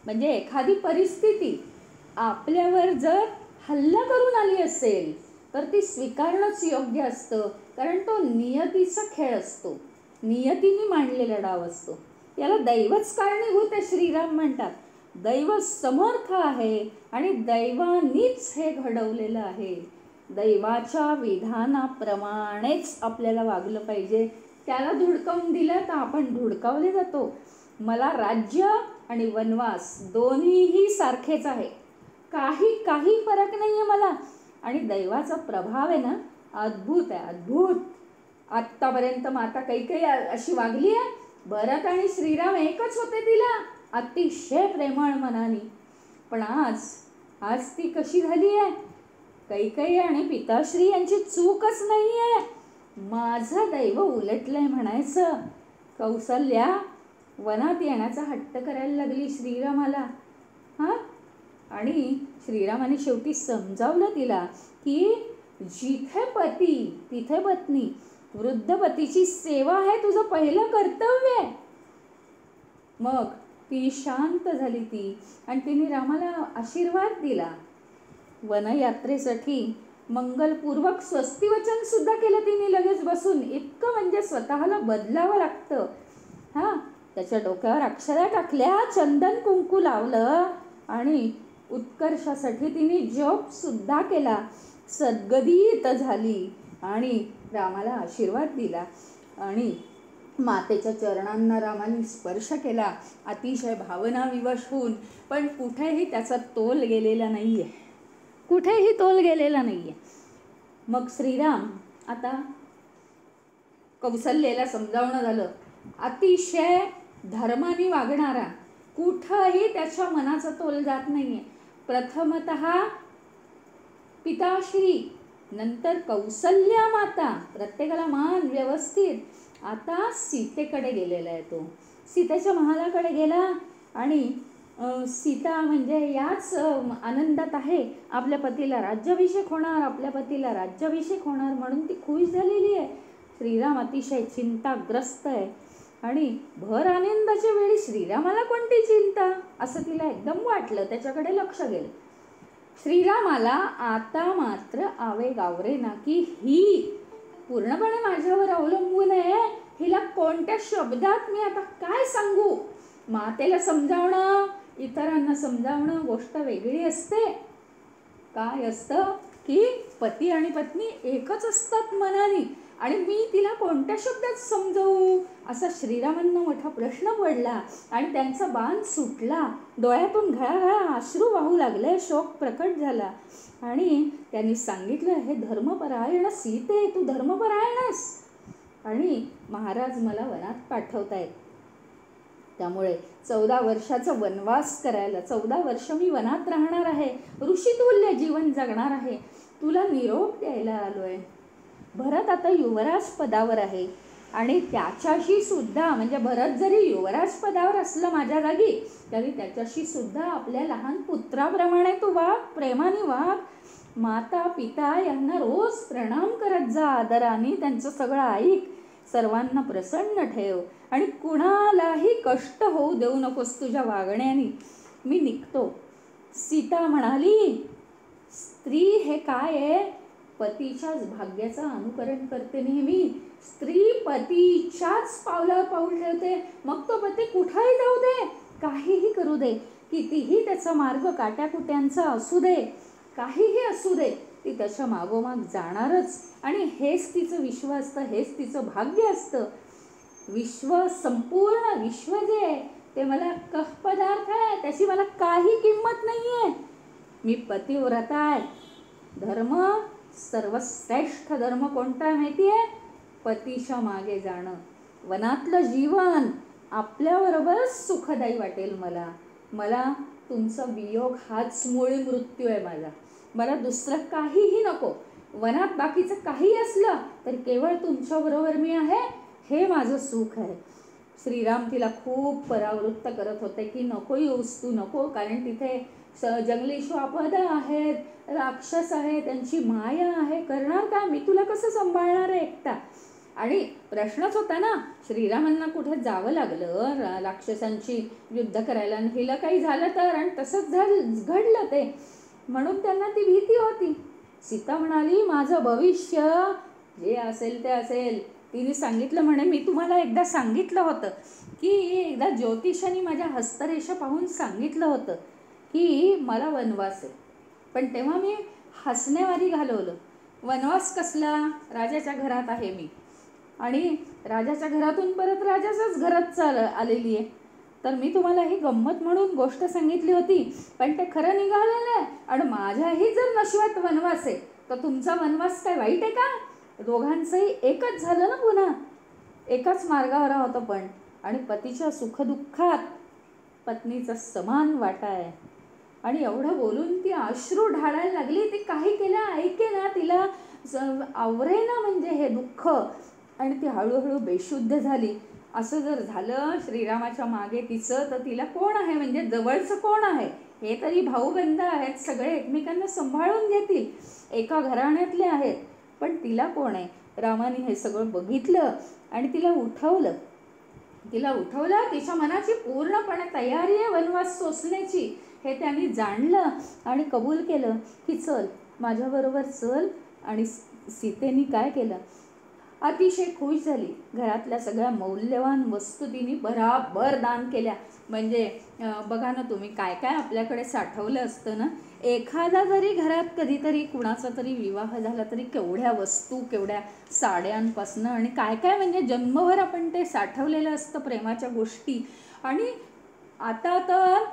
म्हणजे एखादी परिस्थिती आपल्यावर जर हल्ला करून आली असेल तर ती स्वीकारणंच योग्य असतं, कारण तो नियतीचा खेळ असतो, नियतीने मांडलेला डाव असतो. याला दैवच कारणीभूत आहे श्रीराम म्हणतात. दैव समर्थ आहे आणि दैवानीच हे घडवलेलं आहे. दैवाच्या विधानाप्रमाणेच आपल्याला वागलं पाहिजे. त्याला धुडकावून दिलं तर आपण धुडकावले जातो. मला राज्य आणि वनवास दोन्हीही सारखेच आहे, काही फरक नाही आहे मला. आणि दैवाचा प्रभाव आहे ना, अद्भुत आहे, अद्भुत. आत्तापर्यंत माता कैकेयी अशी वागली आहे. भरत आणि श्रीराम एकच होते तिला, अतिशय प्रेमळ मनाने. पण आज ती कशी झाली आहे? कैकेयी आणि पिताश्री यांची चूकच नाही आहे. माझं दैव उलटलंय म्हणायचं. कौसल्या वनात येण्याचा हट्ट करायला लागली श्रीरामाला. आणि श्रीरामाने शेवटी समजावलं तिला की जिथे पती तिथे पत्नी, वृद्ध पतीची सेवा हे तुझं पहिलं कर्तव्य आहे. मग ती शांत झाली ती आणि तिने रामाला आशीर्वाद दिला. वनयात्रेसाठी मंगलपूर्वक स्वस्तिवचन सुद्धा केलं तिने लगेच बसून. इतकं म्हणजे स्वतःला बदलावं लागतं. त्याच्या डोक्यावर अक्षरा टाकल्या, चंदन कुंकू लावलं आणि उत्कर्षासाठी तिने जप सुद्धा केला. सद्गदित झाली आणि रामाला आशीर्वाद दिला आणि मातेच्या चरणांना रामाने स्पर्श केला अतिशय भावना विवश होऊन. पण कुठेही त्याचा तोल गेलेला नाहीये, कुठेही तोल गेलेला नाहीये. मग श्रीराम आता कौसल्याला समजावणं झालं. अतिशय धर्माने वागणारा, कुठंही त्याच्या मनाचा तोल जात नाहीये. प्रथमतः पिताश्री, नंतर कौसल्या माता, प्रत्येकाला मान व्यवस्थित. आता सीतेकडे गेलेला आहे तो, सीतेच्या महालाकडे गेला आणि सीता म्हणजे याच आनंदात आहे. आपल्या पतीला राज्याभिषेक होणार, आपल्या पतीला राज्याभिषेक होणार म्हणून ती खुश झालेली आहे. श्रीराम अतिशय चिंताग्रस्त आहे आणि भर आनंदाच्या वेळी श्रीरामाला कोणती चिंता असं तिला एकदम वाटलं. त्याच्याकडे लक्ष गेलं. श्रीरामाला आता मात्र आवेग आवरेना की ही पूर्णपणे माझ्यावर अवलंबून आहे. हिला कोणत्या शब्दात मी आता काय सांगू? मातेला समजावणं, इतरांना समजावणं गोष्ट वेगळी असते. काय असतं की पती आणि पत्नी एकच असतात मनाने, आणि मी तिला कोणत्या शब्दात समजावू असा श्रीरामांना मोठा प्रश्न पडला आणि त्यांचा बाण सुटला. डोळ्यातून घळाघळा अश्रू वाहू लागले, शोक प्रकट झाला आणि त्यांनी सांगितलं, हे धर्मपरायण सीते, तू धर्मपरायणस आणि महाराज मला वनात पाठवतायत. त्यामुळे 14 वर्षाचा वनवास करायला, 14 वर्ष मी वनात राहणार आहे, ऋषितुल्य जीवन जगणार आहे, तुला निरोप द्यायला आलोय. भरत आता युवराज पदावर आहे आणि त्याच्याशी सुद्धा, म्हणजे भरत जरी युवराज पदावर असलं माझ्या जागी, तरी त्याच्याशी सुद्धा आपल्या लहान पुत्राप्रमाणे तू वाग, प्रेमाने वाग. माता पिता यांना रोज प्रणाम करत जा आदराने, त्यांचं सगळं ऐक, सर्वांना प्रसन्न ठेव आणि कुणालाही कष्ट होऊ देऊ नकोस तुझ्या वागण्याने. मी निघतो. सीता म्हणाली, स्त्री हे काय आहे? पतीच्याच भाग्याचं अनुकरण करते नेहमी. स्त्री पतीच्याच पावलावर पाऊल ठेवते. मग तो पती कुठेही जाऊ दे, काहीही करू दे, कितीही त्याचा मार्ग काट्याकुट्यांचा असू दे, काहीही असू दे, ती त्याच्या मागोमाग जाणारच. आणि हेच तिचं विश्व असतं, हेच तिचं भाग्य असतं. विश्व, संपूर्ण विश्व जे आहे ते मला कह पदार्थ आहे, त्याची मला काही किंमत नाही आहे. मी पतिव्रता आहे. धर्म, सर्वश्रेष्ठ धर्म कोणता आहे माहिती आहे? पतीच्या मागे जाणं. वनातलं जीवन आपल्याबरोबरच सुखदायी वाटेल मला. मला तुमचा वियोग हाच मुळी मृत्यू आहे माझा. मला दुसरं काहीही नको. वनात बाकीचं काही असलं तर केवळ तुमच्याबरोबर मी आहे, हे माझं सुख आहे. श्रीराम तिला खूप परावृत्त करत होते की नको येऊस तू, नको, कारण तिथे जंगली श्वापद आहेत, राक्षस आहे, त्यांची माया आहे, करणार का? मी तुला कसं सांभाळणार आहे एकटा? आणि प्रश्नच होता ना, श्रीरामांना कुठे जावं लागलं राक्षसांची युद्ध करायला, आणि हिला काही झालं तर, आणि तसंच घडलं ते, म्हणून त्यांना ती भीती होती. सीता म्हणाली, माझं भविष्य जे असेल ते असेल. तिने सांगितलं म्हणे, मी तुम्हाला एकदा सांगितलं होतं की एकदा ज्योतिषाने माझ्या हस्तरेषा पाहून सांगितलं होतं की मला वनवास आहे, पण तेव्हा मी हसण्यावारी घालवलं. वनवास कसला? राजाच्या घरात आहे मी, आणि राजाच्या घरातून परत राजाच्याच घरात आलेली आहे. तर मी तुम्हाला ही गंमत म्हणून गोष्ट सांगितली होती, पण ते खरं निघालेलं आहे. आणि माझ्याही जर नशिबात वनवास आहे तर तुमचा वनवास काय वाईट आहे का? दोघांचंही एकच झालं ना, पुन्हा एकाच मार्गावर होतं. पण आणि पतीच्या सुखदुःखात पत्नीचा समान वाटा आहे. आणि एवढं बोलून ती अश्रू ढाळायला लागली. ती काही केलं ऐके ना, तिला आवरे ना म्हणजे हे दुःख, आणि ती हळूहळू बेशुद्ध झाली. असं जर झालं श्रीरामाच्या मागे तिचं, तर तिला कोण आहे, म्हणजे जवळचं कोण आहे? हे तरी भाऊबंद आहेत, सगळे एकमेकांना सांभाळून घेतील, एका घराण्यातले आहेत, पण तिला कोण आहे? रामाने हे सगळं बघितलं आणि तिला उठवलं. तिच्या मनाची पूर्णपणे तयारी आहे वनवास सोसण्याची, हे त्यांनी जाणलं आणि कबूल केलं की चल माझ्याबरोबर चल. आणि सीतेने काय केलं? अतिशय खुश झाली. घरातल्या सगळ्या मौल्यवान वस्तू तिने भराभर दान केल्या. म्हणजे बघा ना तुम्ही, काय काय आपल्याकडे साठवलं असतं ना. एखादा जरी घरात कधीतरी कुणाचा तरी विवाह झाला तरी केवढ्या वस्तू, केवढ्या साड्यांपासनं आणि काय काय, म्हणजे जन्मभर आपण ते साठवलेलं असतं प्रेमाच्या गोष्टी. आणि आता तर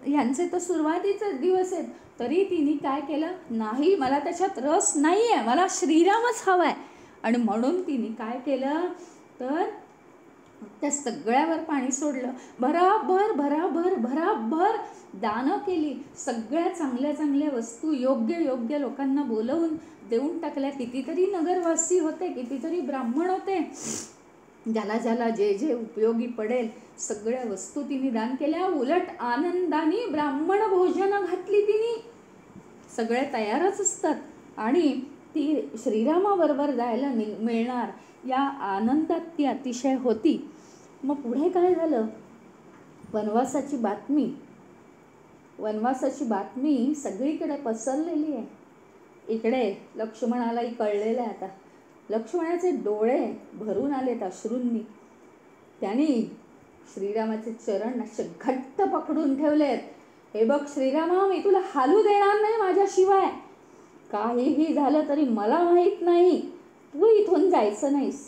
ह्यांचे तर सुरुवातीचे दिवस आहेत, तरी तिने काय केलं? नाही, मला त्याच्यात रस नाही आहे, मला श्रीरामच हवा आहे. आणि म्हणून तिने काय केलं तर त्या सगळ्यावर पाणी सोडलं. भराभर भराभर भराभर दानं केली. सगळ्या चांगल्या चांगल्या वस्तू योग्य योग्य लोकांना बोलवून देऊन टाकल्या. कितीतरी नगरवासी होते, कितीतरी ब्राह्मण होते, ज्याला ज्याला जे जे उपयोगी पडेल सगळ्या वस्तू तिने दान केल्या. उलट आनंदाने ब्राह्मण भोजनं घातली तिने. सगळे तयारच असतात आणि ती श्रीरामाबरोबर जायला मिळणार या आनंदात ती अतिशय होती. मग पुढे काय झालं? वनवासाची बातमी सगळीकडे पसरलेली आहे. इकडे लक्ष्मणालाही कळलेलं आहे. आता लक्ष्मणाचे डोळे भरून आलेत अश्रूंनी. त्यांनी श्रीरामाचे चरण असे घट्ट पकडून ठेवलेत. हे बघ श्रीरामा, मी तुला हालू देणार नाही माझ्याशिवाय. काहीही झालं तरी मला माहीत नाही, तू इथून जायचं नाहीस.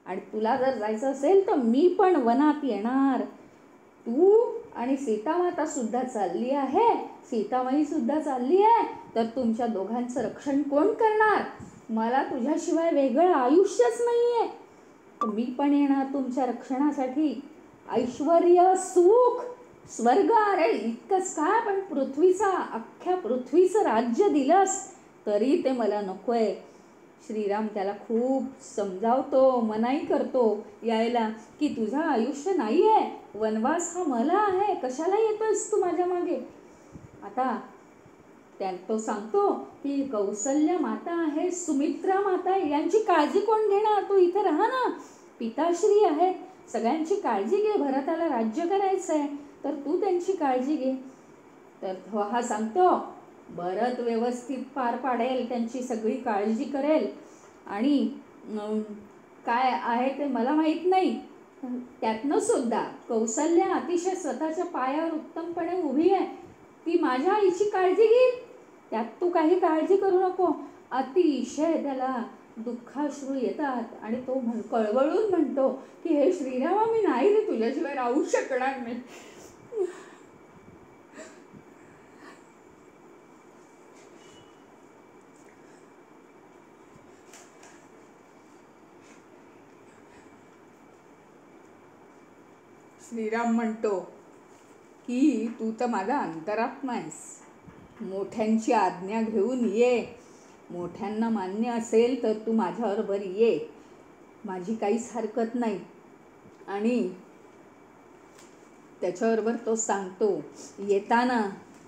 आणि तुला जर जायचं असेल तर मी पण वनात येणार. तू आणि सीतामाता सुद्धा चालली आहे, सीतामाई सुद्धा चालली आहे, तर तुमच्या दोघांचं रक्षण कोण करणार? मला तुझ्याशिवाय वेगळं आयुष्यच नाही आहे. तर मी पण येणार तुमच्या रक्षणासाठी. ऐश्वर्य, सुख, स्वर्ग, अरे इतकंच काय, पण अख्ख्या पृथ्वीचं राज्य दिलंस तरी ते मला नको आहे. श्रीराम त्याला खूप समजावतो, मनाई करतो यायला की तुझं आयुष्य नाही आहे, वनवास हा मला आहे, कशाला येतोस तू माझ्या मागे. आता तो सांगतो की कौसल्या माता आहे, सुमित्रा माता आहे, यांची काळजी कोण घेणार? तू इथे राहा ना, पिताश्री आहेत, सगळ्यांची काळजी घे. भरताला राज्य करायचं आहे तर तू त्यांची काळजी घे. तर हा सांगतो भरत व्यवस्थित पार पाडेल, त्यांची सगळी काळजी करेल. आणि काय आहे ते मला माहीत नाही. त्यातनं सुद्धा कौसल्या अतिशय स्वतःच्या पायावर उत्तमपणे उभी आहे. ती माझ्या आईची काळजी घेईल, त्यात तू काही काळजी करू नको. अतिशय त्याला दुःखाश्रू येतात आणि तो कळवळून म्हणतो की हे श्रीरामा, मी नाही रे तुझ्याशिवाय राहू शकणार नाही. श्रीराम म्हणतो की तू तर माझा अंतरात्मा आहेस, मोठ्यांची आज्ञा घेऊन ये. मोठ्यांना मान्य असेल तर तू माझ्याबरोबर ये, माझी काहीच हरकत नाही. आणि त्याच्याबरोबर तो सांगतो, येताना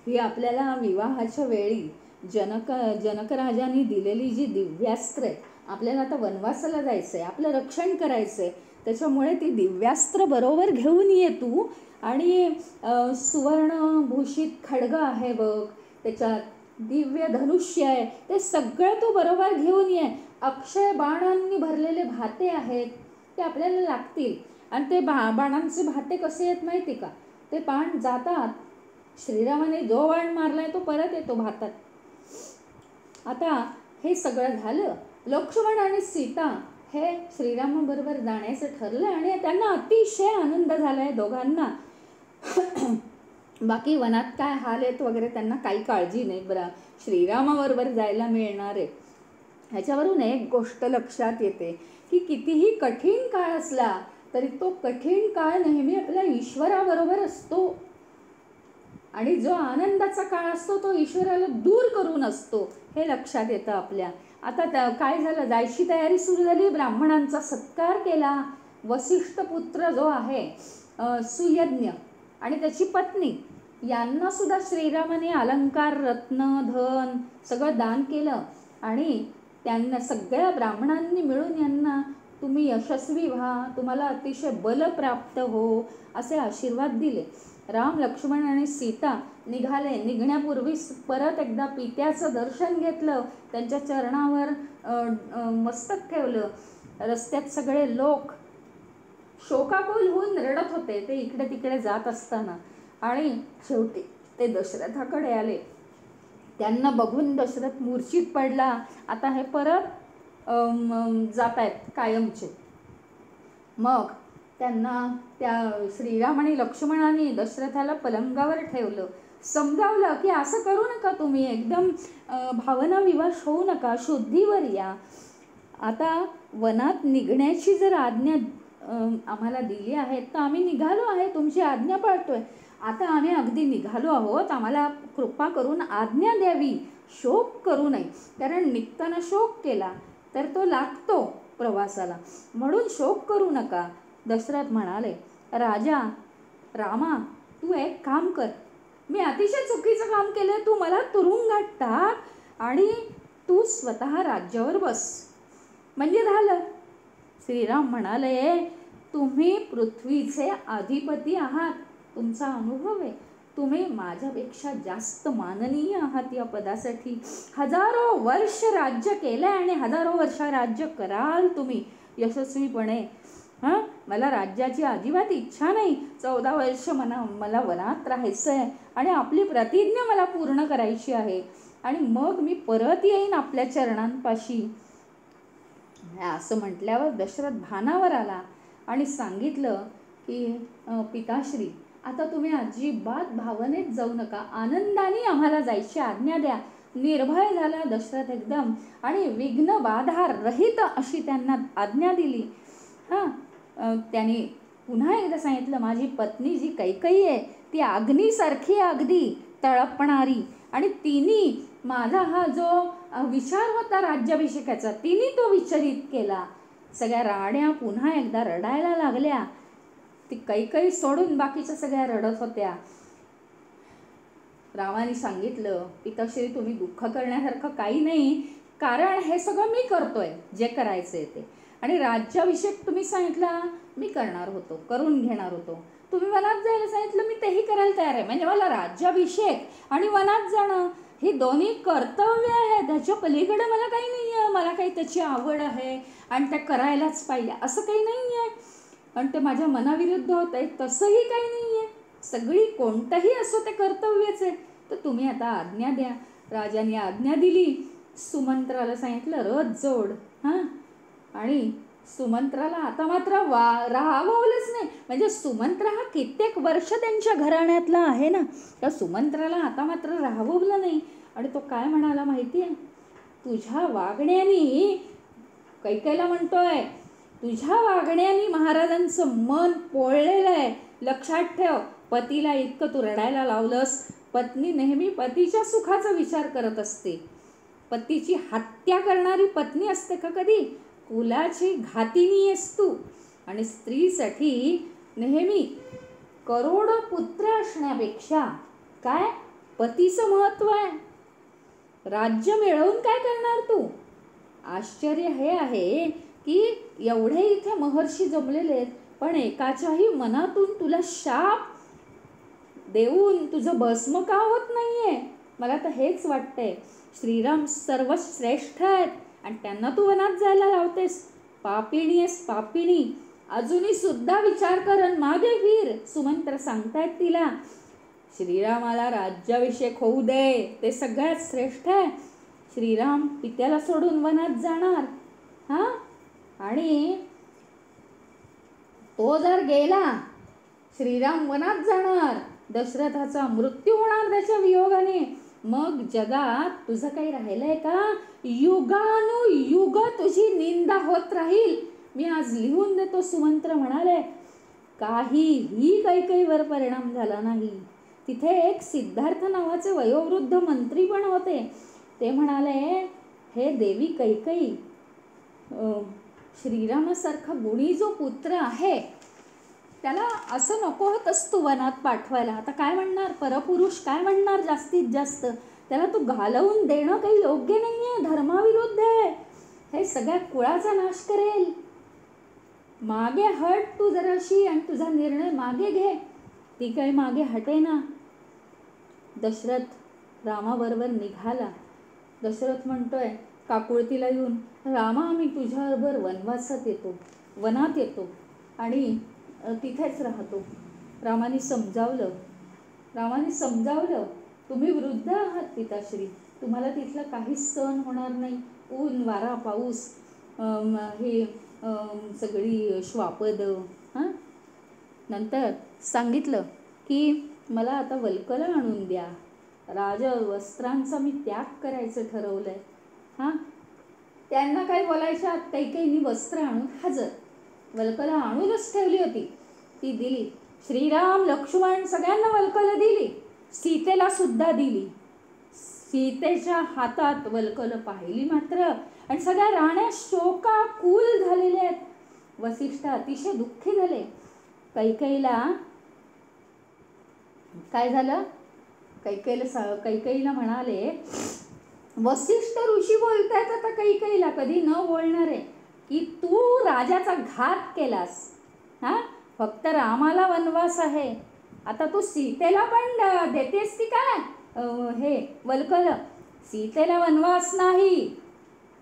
ही आपल्याला विवाहाच्या वेळी जनकराजांनी दिलेली जी दिव्यास्त्र आहे, आपल्याला आता वनवासाला जायचं आहे, आपलं रक्षण करायचं आहे, त्याच्यामुळे ती दिव्यास्त्र बरोबर घेऊन ये तू. आणि सुवर्णभूषित खड्ग आहे बघ, त्याच्यात दिव्य धनुष्य आहे, ते सगळं तू बरोबर घेऊन ये. अक्षय बाणांनी भरलेले भाते आहेत, ते आपल्याला लागतील. आणि ते बाणांचे भाते कसे आहेत माहिती का? ते बाण जातात, श्रीरामाने जो बाण मारलाय तो परत येतो भातात. आता हे सगळं झालं. लक्ष्मण आणि सीता हे श्रीरामाबरोबर जाण्याचं ठरलं आणि त्यांना अतिशय आनंद झालाय दोघांना. बाकी वनात काय हाल आहेत वगैरे त्यांना काही काळजी नाही. बरं, श्रीरामाबरोबर जायला मिळणार आहे. ह्याच्यावरून एक गोष्ट लक्षात येते की कितीही कठीण काळ असला तरी तो कठीण काळ नेहमी आपल्या ईश्वराबरोबर असतो. आणि जो आनंदाचा काळ असतो तो ईश्वराला दूर करून असतो, हे लक्षात येतं आपल्या. आता काय झालं, जायची तयारी सुरू झाली. ब्राह्मणांचा सत्कार केला. वसिष्ठ पुत्र जो आहे सुयज्ञ आणि त्याची पत्नी, यांना सुद्धा श्रीरामाने अलंकार, रत्न, धन सगळं दान केलं. आणि त्यांना सगळ्या ब्राह्मणांनी मिळून यांना तुम्ही यशस्वी व्हा, तुम्हाला अतिशय बल प्राप्त हो, असे आशीर्वाद दिले. राम, लक्ष्मण आणि सीता निघाले. निघण्यापूर्वी परत एकदा पित्याचं दर्शन घेतलं, त्यांच्या चरणावर मस्तक ठेवलं. रस्त्यात सगळे लोक शोकाकुल होऊन रडत होते ते इकडे तिकडे जात असताना. आणि शेवटी ते दशरथाकडे आले. त्यांना बघून दशरथ मूर्छित पडला. आता हे परत जात आहेत कायमचे. मग त्यांना त्या श्रीराम आणि लक्ष्मणाने दशरथाला पलंगावर ठेवलं, समजावलं की असं करू नका, तुम्ही एकदम भावना विवश होऊ नका, शुद्धीवर या. आता वनात निघण्याची जर आज्ञा आम्हाला दिली आहे तर आम्ही निघालो आहे, तुमची आज्ञा पाळतोय. आता आम्ही अगदी निघालो आहोत, आम्हाला कृपा करून आज्ञा द्यावी, शोक करू नये. कारण निघताना शोक केला तर तो लागतो प्रवासाला, म्हणून शोक करू नका. दशरथ म्हणाले, राजा रामा, तू एक काम कर, मी अतिशय चुकीचं काम केलं, तू मला तुरुंगात टाक आणि तू स्वतः राज्यावर बस, म्हणजे झालं. श्रीराम म्हणाले, तुम्ही पृथ्वीचे अधिपती आहात, तुमचा अनुभव आहे, तुम्ही माझ्यापेक्षा जास्त माननीय आहात या पदासाठी. हजारो वर्ष राज्य केलं आणि हजारो वर्ष राज्य कराल तुम्ही यशस्वीपणे. मला राज्याची अजिबात इच्छा नाही. 14 वर्ष मला वनात राहायचं आहे आणि आपली प्रतिज्ञा मला पूर्ण करायची आहे आणि मग मी परत येईन आपल्या चरणांपाशी. असं म्हटल्यावर दशरथ भानावर आला आणि सांगितलं की पिताश्री, आता तुम्ही अजिबात भावनेत जाऊ नका, आनंदाने आम्हाला जायची आज्ञा द्या. निर्भय झाला दशरथ एकदम आणि विघ्न बाधा रहित अशी त्यांना आज्ञा दिली. त्यांनी पुन्हा एकदा सांगितलं, माझी पत्नी जी कैकेयी आहे ती अग्नीसारखी अगदी तळपणारी, आणि तिने माझा हा जो विचार होता राज्याभिषेकाचा तिने तो विचलित केला. सगळ्या राण्या पुन्हा एकदा रडायला लागल्या. ती कैकेयी सोडून बाकीच्या सगळ्या रडत होत्या. रामाने सांगितलं, पिताश्री तुम्ही दुःख करण्यासारखं काही नाही, कारण हे सगळं मी करतोय, जे करायचंय ते. आणि राज्याभिषेक तुम्ही सांगितला मी करणार होतो, करून घेणार होतो. तुम्ही वनात जायला सांगितलं, मी तेही करायला तयार आहे. म्हणजे मला राज्याभिषेक आणि वनात जाणं ही दोन्ही कर्तव्य आहे, त्याच्या पलीकडे मला काही नाही आहे. मला काही त्याची आवड आहे आणि त्या करायलाच पाहिजे असं काही नाही आहे, आणि ते माझ्या मनाविरुद्ध होत आहे तसंही काही नाही आहे. सगळी कोणतंही असो ते कर्तव्यच आहे. तर तुम्ही आता आज्ञा द्या. राजाने आज्ञा दिली. सुमंत्राला सांगितलं, रथ जोड. आणि सुमंत्राला आता मात्र राहावलंच नाही. म्हणजे सुमंत्र हा कित्येक वर्ष त्यांच्या घराण्यातला आहे ना, त्या सुमंत्राला आता मात्र राहावलं नाही. आणि तो काय म्हणाला माहिती आहे, तुझ्या वागण्यानी, कैकेयीला म्हणतोय, तुझ्या वागण्यानी महाराजांचं मन पोळलेलं आहे. लक्षात ठेव, पतीला इतकं तू रडायला लावलंस. पत्नी नेहमी पतीच्या सुखाचा विचार करत असते. पतीची हत्या करणारी पत्नी असते का कधी? कुलाची घातिनी आहेस तू. आणि स्त्रीसाठी नेहमी करोडो पुत्र असण्यापेक्षा काय पतीचं महत्व आहे. राज्य मिळवून काय करणार तू? आश्चर्य हे आहे की एवढे इथे महर्षी जमलेले आहेत, पण एकाच्याही मनातून तुला शाप देऊन तुझं भस्म का होत नाहीये? मला तर हेच वाटतंय. श्रीराम सर्वश्रेष्ठ आहेत आणि त्यांना तू वनात जायला लावतेस. पापिणी आहेस, पापिणी. अजूनही सुद्धा विचार कर, मागे फिर. सुमंत्र सांगतायत तिला, श्रीरामाला राज्याभिषेक होऊ दे, ते सगळ्यात श्रेष्ठ आहे. श्रीराम पित्याला सोडून वनात जाणार, हा, आणि तो जर गेला, श्रीराम वनात जाणार, दशरथाचा मृत्यू होणार त्याच्या वियोगाने, मग जगात तुझं काही राहिलंय का? युगानुयुग तुझी निंदा होत राहील. मी आज लिहून देतो. सुमंत्र म्हणाले, काहीही कैकेयीवर परिणाम झाला नाही. तिथे एक सिद्धार्थ नावाचे वयोवृद्ध मंत्री पण होते. ते म्हणाले, हे देवी कैकेयी, श्रीरामासारखा गुणी जो पुत्र आहे त्याला असं नको होतंस तू वनात पाठवायला. आता काय म्हणणार परपुरुष, काय म्हणणार जास्तीत जास्त? त्याला तू घालवून देणं काही योग्य नाही आहे, धर्माविरुद्ध आहे, हे सगळ्या कुळाचा नाश करेल. मागे हट तू जराशी आणि तुझा निर्णय मागे घे. ती काही मागे हटे ना. दशरथ रामाबरोबर निघाला. दशरथ म्हणतोय काकुळतीला येऊन, रामा आम्ही तुझ्याबरोबर वनवासात येतो, वनात येतो आणि तिथेच राहतो. रामाने समजावलं, तुम्ही वृद्ध आहात पिताश्री, तुम्हाला तिथलं काहीच सहन होणार नाही. ऊन वारा पाऊस, हे सगळी श्वापद. नंतर सांगितलं की मला आता वल्कल आणून द्या. राजवस्त्रांचा मी त्याग करायचं ठरवलंय. त्यांना काय बोलायच्या, कैकेयींनी वस्त्र आणून हजर. वल्कला आणूनच ठेवली होती, ती दिली. श्रीराम लक्ष्मण सगळ्यांना वल्कल दिली, सीतेला सुद्धा दिली. सीतेच्या हातात वल्कल पाहिली मात्र, आणि सगळ्या राण्या शोकाकुल झालेल्या आहेत. वसिष्ठ अतिशय दुःखी झाले. कैकेयीला काय झालं? कैकेयीला म्हणाले, वसिष्ठ ऋषी बोलतायत आता कैकेयीला, कधी न बोलणारे, की तू राजाचा घात केलास. फक्त रामाला वनवास आहे, आता तू सीतेला पण देतेस की काय हे वल्कल? सीतेला वनवास नाही,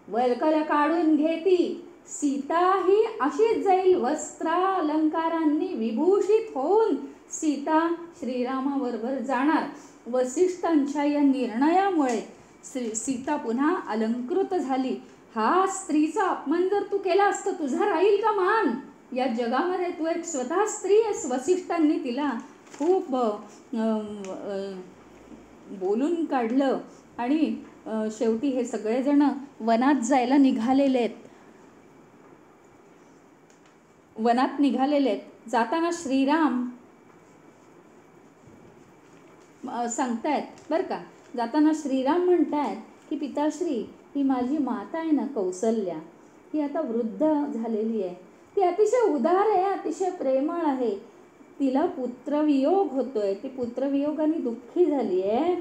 वल्कल काढून घेती. सीता ही अशीच जाईल, वस्त्रालंकारांनी विभूषित होऊन सीता श्रीरामाबरोबर जाणार. वसिष्ठांच्या या निर्णयामुळे सीता पुन्हा अलंकृत झाली. हा स्त्रीचा अपमान जर तू केला असता, तुझा राहील का मान या जगामध्ये? तू एक स्वतः स्त्री आहेस. वसिष्ठांनी तिला खूप बोलून काढलं आणि शेवटी हे सगळेजण वनात जायला निघालेले आहेत. जाताना श्रीराम सांगतायत बरं का, जाताना श्रीराम म्हणतायत की पिताश्री, ही माझी माता आहे ना कौसल्या, ही आता वृद्ध झालेली आहे. ती अतिशय उदार आहे, अतिशय प्रेमळ आहे. तिला पुत्रवियोग होतोय, ती पुत्रवियोगाने दुःखी झाली आहे.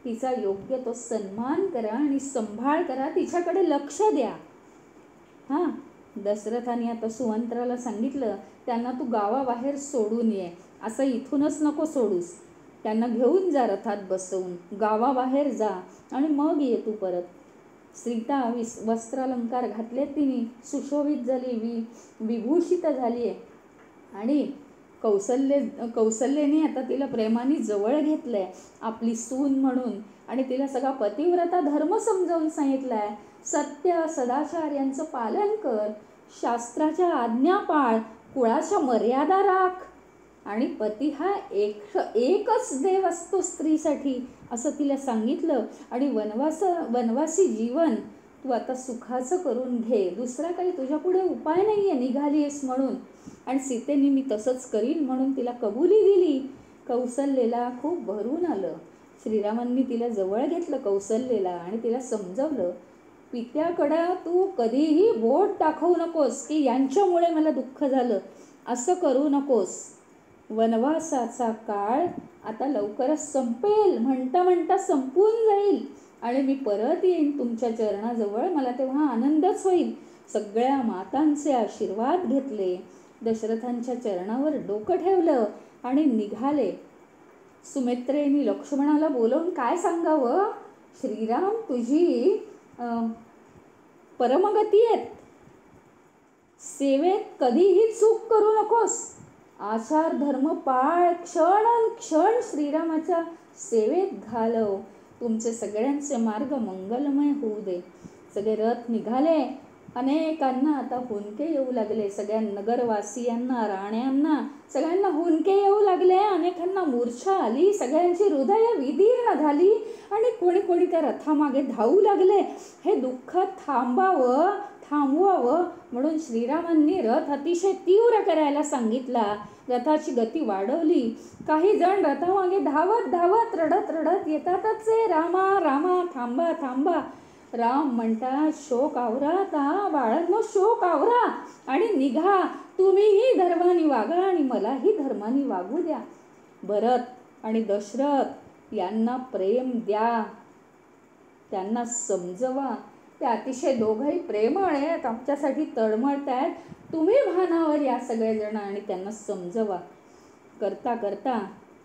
तिचा योग्य तो सन्मान करा आणि सांभाळ करा, तिच्याकडे लक्ष द्या. दशरथाने आता सुमंत्राला सांगितलं, त्यांना तू गावाबाहेर सोडून ये, असं इथूनच नको सोडूस, त्यांना घेऊन जा रथात बसवून, गावाबाहेर जा आणि मग ये तू परत. सीता वस्त्रालंकार घातले, तिने सुशोभित झाली, विभूषित झाली आहे. आणि कौसल्येने आता तिला प्रेमाने जवळ घेतलंय आपली सून म्हणून, आणि तिला सगळा पतिव्रता धर्म समजावून सांगितलाय. सत्य सदाचार यांचं पालन कर, शास्त्राच्या आज्ञा पाळ, कुळाच्या मर्यादा राख, आणि पती हा एकच देव असतो स्त्रीसाठी, असं तिला सांगितलं. आणि वनवासी जीवन तू आता सुखाचं करून घे, दुसरा काही तुझ्या पुढे उपाय नाही आहे, निघाली आहेस म्हणून. आणि सीतेने मी तसंच करीन म्हणून तिला कबुली दिली. कौसल्येला खूप भरून आलं. श्रीरामांनी तिला जवळ घेतलं कौसल्येला आणि तिला समजवलं, पित्याकडं तू कधीही बोट दाखवू नकोस की यांच्यामुळे मला दुःख झालं, असं करू नकोस. वनवासाचा काळ आता लवकरच संपेल, म्हणता म्हणता संपून जाईल आणि मी परत येईन तुमच्या चरणाजवळ. मला तेव्हा आनंदच होईल. सगळ्या मातांचे आशीर्वाद घेतले, दशरथांच्या चरणावर डोकं ठेवलं आणि निघाले. सुमित्रेने लक्ष्मणाला बोलवून काय सांगावं, श्रीराम तुझी परमगती आहेत, सेवेत कधीही चूक करू नकोस, आचार धर्म पाळ, क्षण श्रीरामाच्या सेवेत घालव, तुमचे सगळ्यांचे मार्ग मंगलमय होऊ दे. सगळे रथ निघाले. अनेकांना आता हुंदके येऊ लागले, सगळ्या नगरवासियांना, राण्यांना सगळ्यांना हुंदके येऊ लागले. अनेकांना मूर्छा आली, सगळ्यांची हृदय विदीर्ण झाली आणि कोणी कोणी त्या रथामागे धावू लागले. हे दुःख थांबवावं म्हणून श्रीरामांनी रथ अतिशय तीव्र करायला सांगितला. रथाची गती वाढवली. काही जण रथामागे धावत धावत रडत रडत येतातच. रामा रामा थांबा थांबा. राम म्हणतात शोक आवरा, आता बाळांनो शोक आवरा आणि निघा. तुम्हीही धर्माने वागा आणि मलाही धर्माने वागू द्या. भरत आणि दशरथ यांना प्रेम द्या, त्यांना समजवा. ते अतिशय दोघंही प्रेमळ आहेत, आमच्यासाठी तळमळत आहेत. तुम्ही भानावर या सगळेजण आणि त्यांना समजवा. करता करता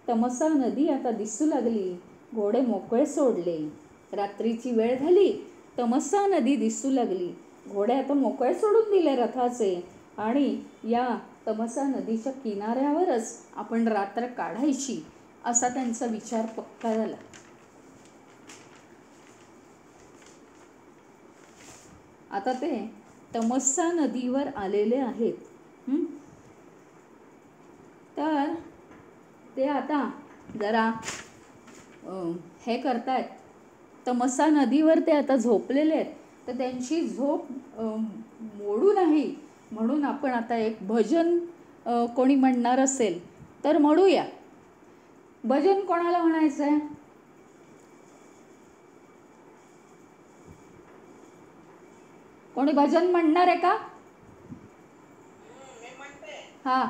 तमसा नदी आता दिसू लागली. घोडे मोकळे सोडले. रात्रीची वेळ झाली. तमसा नदी दिसू लागली. घोडे आता मोकळे सोडून दिले रथाचे आणि या तमसा नदीच्या किनाऱ्यावरच आपण रात्र काढायची असा त्यांचा विचार पक्का झाला. आता ते तमसा नदीवर आलेले आहेत. तर ते आता जरा हे करतायत. तमसा नदीवर ते आता झोपलेले आहेत. तर त्यांची झोप मोडू नाही म्हणून आपण आता एक भजन कोणी म्हणणार असेल तर म्हणूया. भजन कोणाला म्हणायचं आहे? कोणी भजन म्हणणार आहे का? हा.